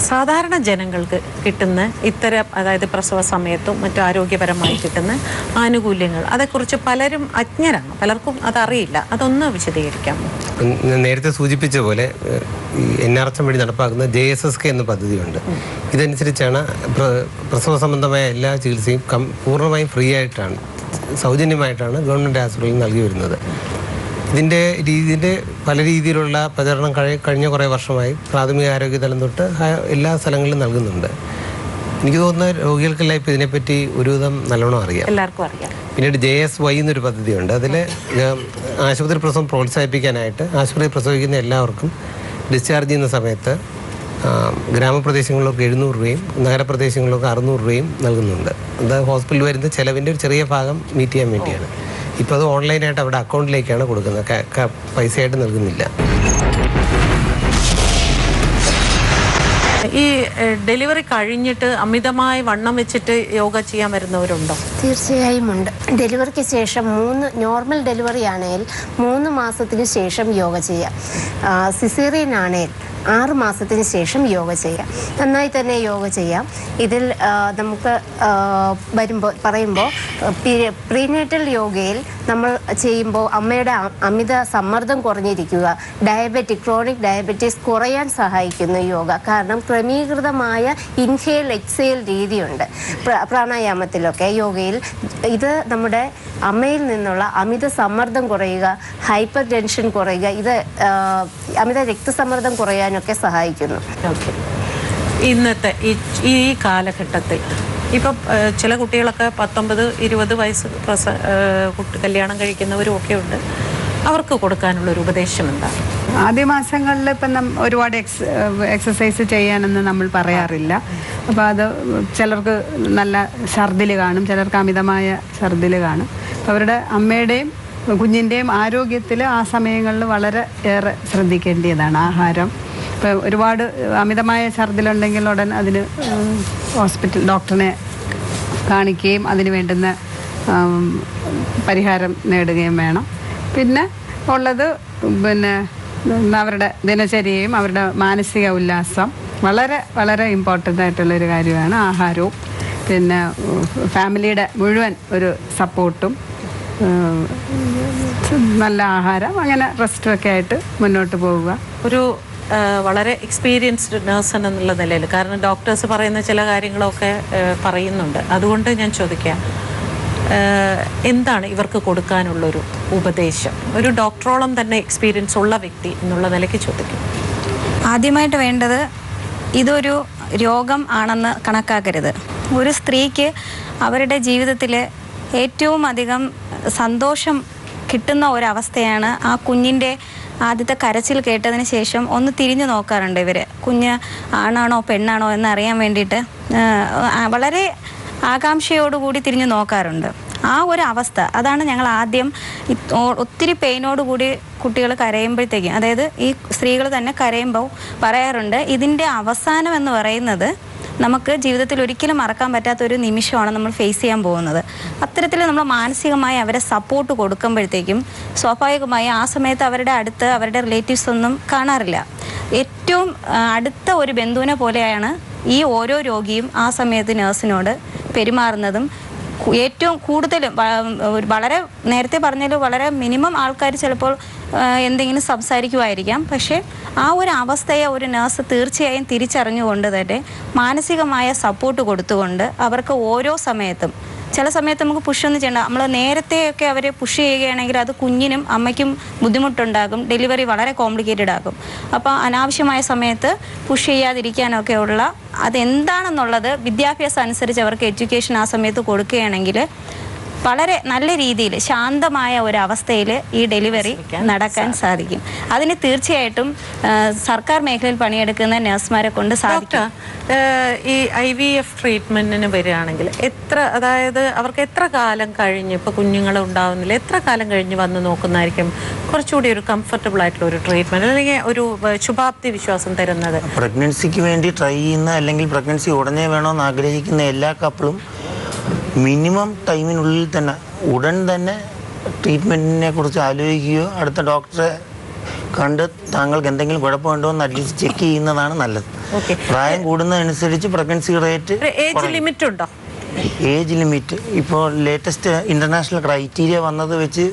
സാധാരണ ജനങ്ങൾക്ക് കിട്ടുന്ന ഇത്തരം, അതായത് പ്രസവ സമയത്തും മറ്റു ആരോഗ്യപരമായി കിട്ടുന്ന ആനുകൂല്യങ്ങൾ, അതേക്കുറിച്ച് പലരും അജ്ഞരാണ്, പലർക്കും അതറിയില്ല. അതൊന്ന് വിശദീകരിക്കാമോ? നേരത്തെ സൂചിപ്പിച്ച പോലെ NRHM വഴി നടപ്പാക്കുന്ന JSSK എന്ന പദ്ധതിയുണ്ട്. ഇതനുസരിച്ചാണ് പ്രസവ സംബന്ധമായ എല്ലാ ചികിത്സയും പൂർണ്ണമായും ഫ്രീ ആയിട്ടാണ്, സൗജന്യമായിട്ടാണ് ഗവൺമെൻറ് ആശുപത്രിയിൽ നൽകി വരുന്നത്. ഇതിൻ്റെ പല രീതിയിലുള്ള പ്രചരണം കഴിഞ്ഞ കുറേ വർഷമായി പ്രാഥമിക ആരോഗ്യതലം തൊട്ട് എല്ലാ സ്ഥലങ്ങളിലും നൽകുന്നുണ്ട്. എനിക്ക് തോന്നുന്ന രോഗികൾക്കെല്ലാം ഇപ്പോൾ ഇതിനെപ്പറ്റി ഒരുവിധം നല്ലോണം അറിയാം, എല്ലാവർക്കും അറിയാം. പിന്നീട് JSY എന്നൊരു പദ്ധതിയുണ്ട്. അതിൽ ആശുപത്രി പ്രസവം പ്രോത്സാഹിപ്പിക്കാനായിട്ട് ആശുപത്രി പ്രസവിക്കുന്ന എല്ലാവർക്കും ഡിസ്ചാർജ് ചെയ്യുന്ന സമയത്ത് ഗ്രാമപ്രദേശങ്ങളിലൊക്കെ 700 രൂപയും നഗരപ്രദേശങ്ങളിലൊക്കെ 600 രൂപയും നൽകുന്നുണ്ട്. അത് ഹോസ്പിറ്റലിൽ വരുന്ന ചിലവിൻ്റെ ഒരു ചെറിയ ഭാഗം മീറ്റ് ചെയ്യാൻ വേണ്ടിയാണ്. ഇപ്പോൾ അത് ഓൺലൈനായിട്ട് അവിടെ അക്കൗണ്ടിലേക്കാണ് കൊടുക്കുന്നത്, പൈസയായിട്ട് നൽകുന്നില്ല. ഈ ഡെലിവറി കഴിഞ്ഞിട്ട് അമിതമായി വണ്ണം വെച്ചിട്ട് യോഗ ചെയ്യാൻ വരുന്നവരുണ്ടോ? തീർച്ചയായും ഉണ്ട്. ഡെലിവറിക്ക് ശേഷം നോർമൽ ഡെലിവറി ആണെങ്കിൽ 3 മാസത്തിന് ശേഷം യോഗ ചെയ്യാം. സിസേറിയൻ ആണെങ്കിൽ 6 മാസത്തിന് ശേഷം യോഗ ചെയ്യാം. നന്നായി തന്നെ യോഗ ചെയ്യാം. ഇതിൽ നമുക്ക് പറയുമ്പോൾ പ്രീനേറ്റൽ യോഗയിൽ നമ്മൾ ചെയ്യുമ്പോൾ അമ്മയുടെ അമിത സമ്മർദ്ദം കുറഞ്ഞിരിക്കുക, ക്രോണിക് ഡയബറ്റീസ് കുറയാൻ സഹായിക്കുന്നു യോഗ. കാരണം ക്രമീകൃതമായ ഇൻഹേൽ എക്സേൽ രീതിയുണ്ട് പ്രാണായാമത്തിലൊക്കെ, യോഗയിൽ. ഇത് നമ്മുടെ അമ്മയിൽ നിന്നുള്ള അമിത സമ്മർദ്ദം കുറയുക, ഹൈപ്പർ ടെൻഷൻ കുറയുക, ഇത് അമിത രക്തസമ്മർദ്ദം കുറയാനൊക്കെ സഹായിക്കുന്നു. ഓക്കെ, ഇന്നത്തെ ഈ കാലഘട്ടത്തിൽ ഇപ്പം ചില കുട്ടികളൊക്കെ 19-20 വയസ്സ് കല്യാണം കഴിക്കുന്നവരും ഒക്കെ ഉണ്ട്. അവർക്ക് കൊടുക്കാനുള്ളൊരു ഉപദേശം എന്താണ്? ആദ്യ മാസങ്ങളിൽ ഇപ്പം ഒരുപാട് എക്സസൈസ് ചെയ്യാനൊന്നും നമ്മൾ പറയാറില്ല. അപ്പോൾ അത് ചിലർക്ക് നല്ല ഛർദിൽ കാണും, ചിലർക്ക് അമിതമായ ഛർദിൽ കാണും. അവരുടെ അമ്മയുടെയും കുഞ്ഞിൻ്റെയും ആരോഗ്യത്തിൽ ആ സമയങ്ങളിൽ വളരെ ഏറെ ശ്രദ്ധിക്കേണ്ടതാണ്. ആഹാരം ഇപ്പോൾ ഒരുപാട് അമിതമായ ഛർദിലുണ്ടെങ്കിൽ ഉടൻ അതിന് ഡോക്ടറിനെ കാണിക്കുകയും അതിന് വേണ്ടുന്ന പരിഹാരം നേടുകയും വേണം. പിന്നെ ഉള്ളത് അവരുടെ ദിനചര്യയും അവരുടെ മാനസിക ഉല്ലാസം വളരെ വളരെ ഇമ്പോർട്ടൻ്റ് ആയിട്ടുള്ളൊരു കാര്യമാണ്. ആഹാരവും പിന്നെ ഫാമിലിയുടെ മുഴുവൻ ഒരു സപ്പോർട്ടും, നല്ല ആഹാരം, അങ്ങനെ റെസ്റ്റുമൊക്കെ ആയിട്ട് മുന്നോട്ട് പോവുക. ഒരു വളരെ എക്സ്പീരിയൻസ്ഡ് നേഴ്സ് എന്നുള്ള നിലയിൽ, കാരണം ഡോക്ടേഴ്സ് പറയുന്ന ചില കാര്യങ്ങളൊക്കെ പറയുന്നുണ്ട്, അതുകൊണ്ട് ഞാൻ ചോദിക്കാം, എന്താണ് ഇവർക്ക് കൊടുക്കാനുള്ളൊരു ഉപദേശം? ഒരു ഡോക്ടറോളം തന്നെ എക്സ്പീരിയൻസ് ഉള്ള വ്യക്തി എന്നുള്ള നിലയ്ക്ക് ചോദിക്കും. ആദ്യമായിട്ട് വേണ്ടത്, ഇതൊരു രോഗം ആണെന്ന് കണക്കാക്കരുത്. ഒരു സ്ത്രീക്ക് അവരുടെ ജീവിതത്തിൽ ഏറ്റവും അധികം സന്തോഷം കിട്ടുന്ന ഒരവസ്ഥയാണ് ആ കുഞ്ഞിൻ്റെ ആദ്യത്തെ കരച്ചിൽ കേട്ടതിന് ശേഷം ഒന്ന് തിരിഞ്ഞു നോക്കാറുണ്ട് ഇവർ. കുഞ്ഞ് ആണാണോ പെണ്ണാണോ എന്നറിയാൻ വേണ്ടിയിട്ട് വളരെ ആകാംക്ഷയോടുകൂടി തിരിഞ്ഞു നോക്കാറുണ്ട്. ആ ഒരു അവസ്ഥ, അതാണ് ഞങ്ങൾ ആദ്യം ഒത്തിരി പെയിനോടുകൂടി കുട്ടികൾ കരയുമ്പോഴത്തേക്കും, അതായത് ഈ സ്ത്രീകൾ തന്നെ കരയുമ്പോൾ പറയാറുണ്ട്, ഇതിൻ്റെ അവസാനം എന്ന് പറയുന്നത് നമുക്ക് ജീവിതത്തിൽ ഒരിക്കലും മറക്കാൻ പറ്റാത്തൊരു നിമിഷമാണ് നമ്മൾ ഫേസ് ചെയ്യാൻ പോകുന്നത്. അത്തരത്തിൽ നമ്മൾ മാനസികമായി അവരെ സപ്പോർട്ട് കൊടുക്കുമ്പോഴത്തേക്കും സ്വാഭാവികമായി ആ സമയത്ത് അവരുടെ റിലേറ്റീവ്സ് ഒന്നും കാണാറില്ല. ഏറ്റവും അടുത്ത ഒരു ബന്ധുവിനെ പോലെയാണ് ഈ ഓരോ രോഗിയും ആ സമയത്ത് നഴ്സിനോട് പെരുമാറുന്നതും. ഏറ്റവും കൂടുതലും വളരെ നേരത്തെ പറഞ്ഞാലും വളരെ മിനിമം ആൾക്കാർ ചിലപ്പോൾ എന്തെങ്കിലും സംസാരിക്കുമായിരിക്കാം. പക്ഷേ ആ ഒരു അവസ്ഥയെ ഒരു നഴ്സ് തീർച്ചയായും തിരിച്ചറിഞ്ഞുകൊണ്ട് തന്നെ മാനസികമായ സപ്പോർട്ട് കൊടുത്തുകൊണ്ട് അവർക്ക് ഓരോ സമയത്തും, ചില സമയത്ത് നമുക്ക് പുഷൊന്നും ചെയ്യണ്ട, നമ്മൾ നേരത്തെയൊക്കെ അവരെ പുഷ് ചെയ്യുകയാണെങ്കിൽ അത് കുഞ്ഞിനും അമ്മയ്ക്കും ബുദ്ധിമുട്ടുണ്ടാകും, ഡെലിവറി വളരെ കോംപ്ലിക്കേറ്റഡ് ആകും. അപ്പോൾ അനാവശ്യമായ സമയത്ത് പുഷ് ചെയ്യാതിരിക്കാനൊക്കെ ഉള്ള അതെന്താണെന്നുള്ളത് വിദ്യാഭ്യാസം അനുസരിച്ച് അവർക്ക് എഡ്യൂക്കേഷൻ ആ സമയത്ത് കൊടുക്കുകയാണെങ്കിൽ വളരെ നല്ല രീതിയിൽ ശാന്തമായ ഒരു അവസ്ഥയിൽ ഈ ഡെലിവറി നടക്കാൻ സാധിക്കും. അതിന് തീർച്ചയായിട്ടും സർക്കാർ മേഖലയിൽ പണിയെടുക്കുന്ന നഴ്സുമാരെ കൊണ്ട് സാധിക്കും. ഈ IVF ട്രീറ്റ്മെന്റിന് വരികയാണെങ്കിൽ അതായത് അവർക്ക് എത്ര കാലം കഴിഞ്ഞ്, ഇപ്പോൾ കുഞ്ഞുങ്ങൾ ഉണ്ടാവുന്നില്ല, എത്ര കാലം കഴിഞ്ഞ് വന്ന് നോക്കുന്നതായിരിക്കും കുറച്ചുകൂടി ഒരു കംഫർട്ടബിൾ ആയിട്ടുള്ള ഒരു ട്രീറ്റ്മെന്റ്, അല്ലെങ്കിൽ ഒരു ശുഭാപ്തി വിശ്വാസം തരുന്നത്? പ്രഗ്നൻസിക്ക് വേണ്ടി ട്രൈ ചെയ്യുന്ന അല്ലെങ്കിൽ പ്രഗ്നൻസി ഉടനെ വേണമെന്ന് ആഗ്രഹിക്കുന്ന എല്ലാ കപ്പിളും മിനിമം ടൈമിനുള്ളിൽ തന്നെ ഉടൻ തന്നെ ട്രീറ്റ്മെൻറ്റിനെ കുറിച്ച് ആലോചിക്കുകയോ അടുത്ത ഡോക്ടറെ കണ്ട് താങ്കൾക്ക് എന്തെങ്കിലും കുഴപ്പമുണ്ടോ എന്ന് അറ്റ്ലീസ്റ്റ് ചെക്ക് ചെയ്യുന്നതാണ് നല്ലത്. പ്രായം കൂടുന്നതനുസരിച്ച് പ്രഗ്നൻസി റേറ്റ്. ഏജ് ലിമിറ്റ് ഉണ്ടോ? ഏജ് ലിമിറ്റ് ഇപ്പോൾ ലേറ്റസ്റ്റ് ഇൻ്റർനാഷണൽ ക്രൈറ്റീരിയ വന്നത് വെച്ച്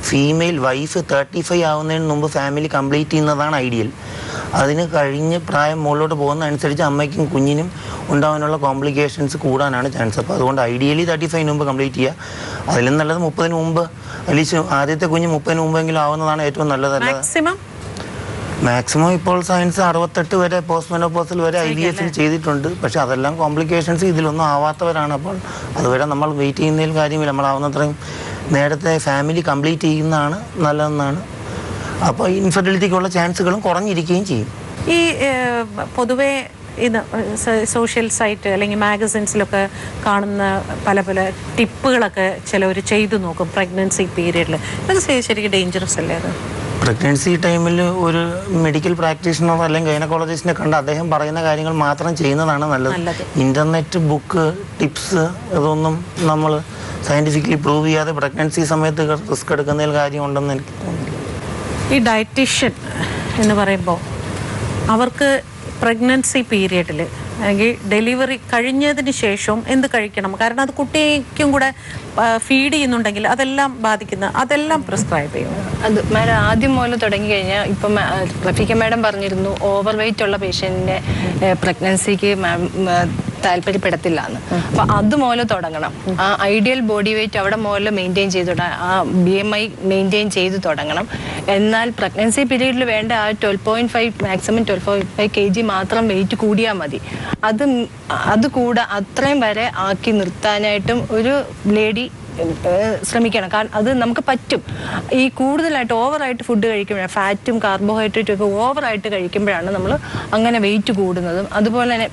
ഫീമെയിൽ വൈഫ് 35 ആവുന്നതിന് മുമ്പ് ഫാമിലി കംപ്ലീറ്റ് ചെയ്യുന്നതാണ് ഐഡിയൽ. അതിന് കഴിഞ്ഞ് പ്രായം മുകളിലോട്ട് പോകുന്നതനുസരിച്ച് അമ്മയ്ക്കും കുഞ്ഞിനും ഉണ്ടാകാനുള്ള കോംപ്ലിക്കേഷൻസ് കൂടാനാണ് ചാൻസ്. അപ്പോൾ അതുകൊണ്ട് ഐഡിയലി 35 മുമ്പ് കംപ്ലീറ്റ് ചെയ്യുക. അതിലും നല്ലത് 30 മുമ്പ്, അല്ലെങ്കിൽ ആദ്യത്തെ കുഞ്ഞ് 30 മുമ്പെങ്കിലും ആവുന്നതാണ് ഏറ്റവും നല്ലതല്ല. മാക്സിമം ഇപ്പോൾ സയൻസ് 68 വരെ പോസ്റ്റ് മെനോപോസൽ വരെ IVF ചെയ്തിട്ടുണ്ട്. പക്ഷെ അതെല്ലാം കോംപ്ലിക്കേഷൻസ് ഇതിലൊന്നും ആവാത്തവരാണ്. അപ്പോൾ അതുവരെ നമ്മൾ വെയിറ്റ് ചെയ്യുന്നതിൽ കാര്യമില്ല. നമ്മളാവുന്നത്രയും നേരത്തെ ഫാമിലി കംപ്ലീറ്റ് ചെയ്യുന്നതാണ് നല്ലതെന്നാണ്. അപ്പോൾ ഇൻഫെർട്ടിലിറ്റിക്കുള്ള ചാൻസുകളും കുറഞ്ഞിരിക്കുകയും ചെയ്യും. ഈ പൊതുവേ ഇത് സോഷ്യൽ സൈറ്റ് അല്ലെങ്കിൽ മാഗസിൻസിലൊക്കെ കാണുന്ന പല പല ടിപ്പുകളൊക്കെ ചിലവർ ചെയ്തു നോക്കും പ്രഗ്നൻസി പീരീഡിൽ. ഇതൊക്കെ ശരിക്കും ഡേഞ്ചറസ് അല്ലേ? അത് പ്രഗ്നൻസി ടൈമിൽ ഒരു മെഡിക്കൽ പ്രാക്ടീഷണർ അല്ലെങ്കിൽ ഗൈനക്കോളജിസ്റ്റിനെ കണ്ട് അദ്ദേഹം പറയുന്ന കാര്യങ്ങൾ മാത്രം ചെയ്യുന്നതാണ് നല്ലത്. ഇൻ്റർനെറ്റ് ബുക്ക് ടിപ്സ് ഇതൊന്നും നമ്മൾ സയൻറ്റിഫിക്കലി പ്രൂവ് ചെയ്യാതെ പ്രഗ്നൻസി സമയത്ത് റിസ്ക് എടുക്കുന്നതിൽ കാര്യമുണ്ടെന്ന് എനിക്ക് തോന്നുന്നു. ഈ ഡയറ്റീഷ്യൻ എന്ന് പറയുമ്പോൾ അവർക്ക് പ്രഗ്നൻസി പീരിയഡിൽ അല്ലെങ്കിൽ ഡെലിവറി കഴിഞ്ഞതിന് ശേഷവും എന്ത് കഴിക്കണം? കാരണം അത് കുട്ടിക്കും കൂടെ ഫീഡ് ചെയ്യുന്നുണ്ടെങ്കിൽ അതെല്ലാം അതെല്ലാം പ്രിസ്ക്രൈബ് ചെയ്യും. അത് മാഡം ആദ്യം മുതൽ തുടങ്ങി കഴിഞ്ഞാൽ ഇപ്പം റഫീഖ മാഡം പറഞ്ഞിരുന്നു ഓവർ വെയിറ്റ് ഉള്ള പേഷ്യൻറ്റിനെ പ്രഗ്നൻസിക്ക് താല്പര്യപ്പെടത്തില്ല എന്ന്. അപ്പൊ അതുപോലെ തുടങ്ങണം. ആ ഐഡിയൽ ബോഡി വെയിറ്റ് അവിടെ മുതൽ മെയിൻറ്റെയിൻ ചെയ്ത് ആ BMI മെയിൻറ്റെയിൻ ചെയ്ത് തുടങ്ങണം. എന്നാൽ പ്രഗ്നൻസി പീരീഡിൽ വേണ്ട ആ 12.5 മാക്സിമം 12.5 kg മാത്രം വെയിറ്റ് കൂടിയാൽ മതി. അത് കൂടെ അത്രയും വരെ ആക്കി നിർത്താനായിട്ടും ഒരു ലേഡി ശ്രമിക്കണം. കാരണം അത് നമുക്ക് പറ്റും. ഈ കൂടുതലായിട്ട് ഓവറായിട്ട് ഫുഡ് കഴിക്കുമ്പോഴാണ് ഫാറ്റും കാർബോഹൈഡ്രേറ്റും ഒക്കെ ഓവറായിട്ട് കഴിക്കുമ്പോഴാണ് നമ്മൾ അങ്ങനെ വെയിറ്റ് കൂടുന്നതും. അതുപോലെ തന്നെ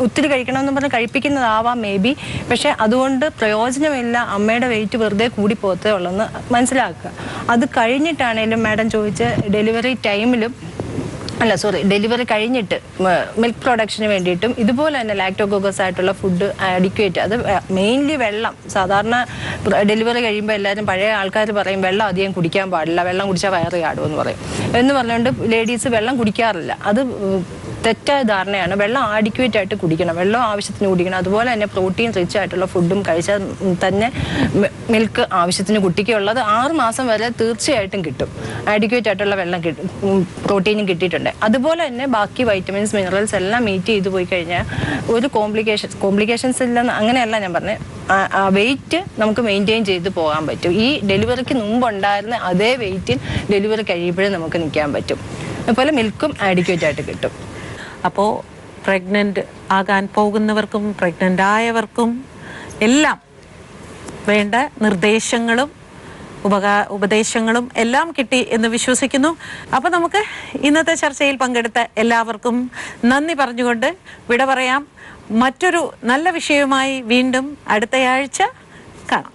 ഒത്തിരി കഴിക്കണമെന്ന് പറഞ്ഞാൽ കഴിപ്പിക്കുന്നതാവാം മേ ബി, പക്ഷെ അതുകൊണ്ട് പ്രയോജനമില്ല. അമ്മയുടെ വെയിറ്റ് വെറുതെ കൂടി പോകത്തേ ഉള്ളെന്ന് മനസ്സിലാക്കുക. അത് കഴിഞ്ഞിട്ടാണേലും മാഡം ചോദിച്ച ഡെലിവറി ടൈമിലും ഡെലിവറി കഴിഞ്ഞിട്ട് മിൽക്ക് പ്രൊഡക്ഷന് വേണ്ടിയിട്ടും ഇതുപോലെ തന്നെ ലാക്ടോകോക്കസ് ആയിട്ടുള്ള ഫുഡ് അഡിക്വേറ്റ്, അത് മെയിൻലി വെള്ളം. സാധാരണ ഡെലിവറി കഴിയുമ്പോൾ എല്ലാവരും പഴയ ആൾക്കാർ പറയും വെള്ളം അധികം കുടിക്കാൻ പാടില്ല, വെള്ളം കുടിച്ചാൽ വയറ് ചാടുമെന്ന് പറയും. എന്ന് പറഞ്ഞുകൊണ്ട് ലേഡീസ് വെള്ളം കുടിക്കാറില്ല. അത് തെറ്റായ ധാരണയാണ്. വെള്ളം ആഡിക്വേറ്റ് ആയിട്ട് കുടിക്കണം, വെള്ളം ആവശ്യത്തിന് കുടിക്കണം. അതുപോലെ തന്നെ പ്രോട്ടീൻ റിച്ച് ആയിട്ടുള്ള ഫുഡും കഴിച്ചാൽ തന്നെ മിൽക്ക് ആവശ്യത്തിന് കുട്ടിക്കുള്ളത് 6 മാസം വരെ തീർച്ചയായിട്ടും കിട്ടും. ആഡിക്വേറ്റ് ആയിട്ടുള്ള വെള്ളം പ്രോട്ടീനും കിട്ടിയിട്ടുണ്ട്. അതുപോലെ തന്നെ ബാക്കി വൈറ്റമിൻസ് മിനറൽസ് എല്ലാം മീറ്റ് ചെയ്ത് പോയി കഴിഞ്ഞാൽ ഒരു കോംപ്ലിക്കേഷൻസ് ഇല്ലെന്ന് അങ്ങനെയല്ല ഞാൻ പറഞ്ഞത്. വെയിറ്റ് നമുക്ക് മെയിൻറ്റെയിൻ ചെയ്ത് പോകാൻ പറ്റും. ഈ ഡെലിവറിക്ക് മുമ്പ് ഉണ്ടായിരുന്ന അതേ വെയിറ്റിൽ ഡെലിവറി കഴിയുമ്പോഴും നമുക്ക് നിൽക്കാൻ പറ്റും. അതുപോലെ മിൽക്കും ആഡിക്വേറ്റ് ആയിട്ട് കിട്ടും. അപ്പോൾ പ്രഗ്നൻ്റ് ആകാൻ പോകുന്നവർക്കും പ്രഗ്നൻ്റ് ആയവർക്കും എല്ലാം വേണ്ട നിർദ്ദേശങ്ങളും ഉപദേശങ്ങളും എല്ലാം കിട്ടി എന്ന് വിശ്വസിക്കുന്നു. അപ്പോൾ നമുക്ക് ഇന്നത്തെ ചർച്ചയിൽ പങ്കെടുത്ത എല്ലാവർക്കും നന്ദി പറഞ്ഞുകൊണ്ട് വിട പറയാം. മറ്റൊരു നല്ല വിഷയവുമായി വീണ്ടും അടുത്തയാഴ്ച കാണാം.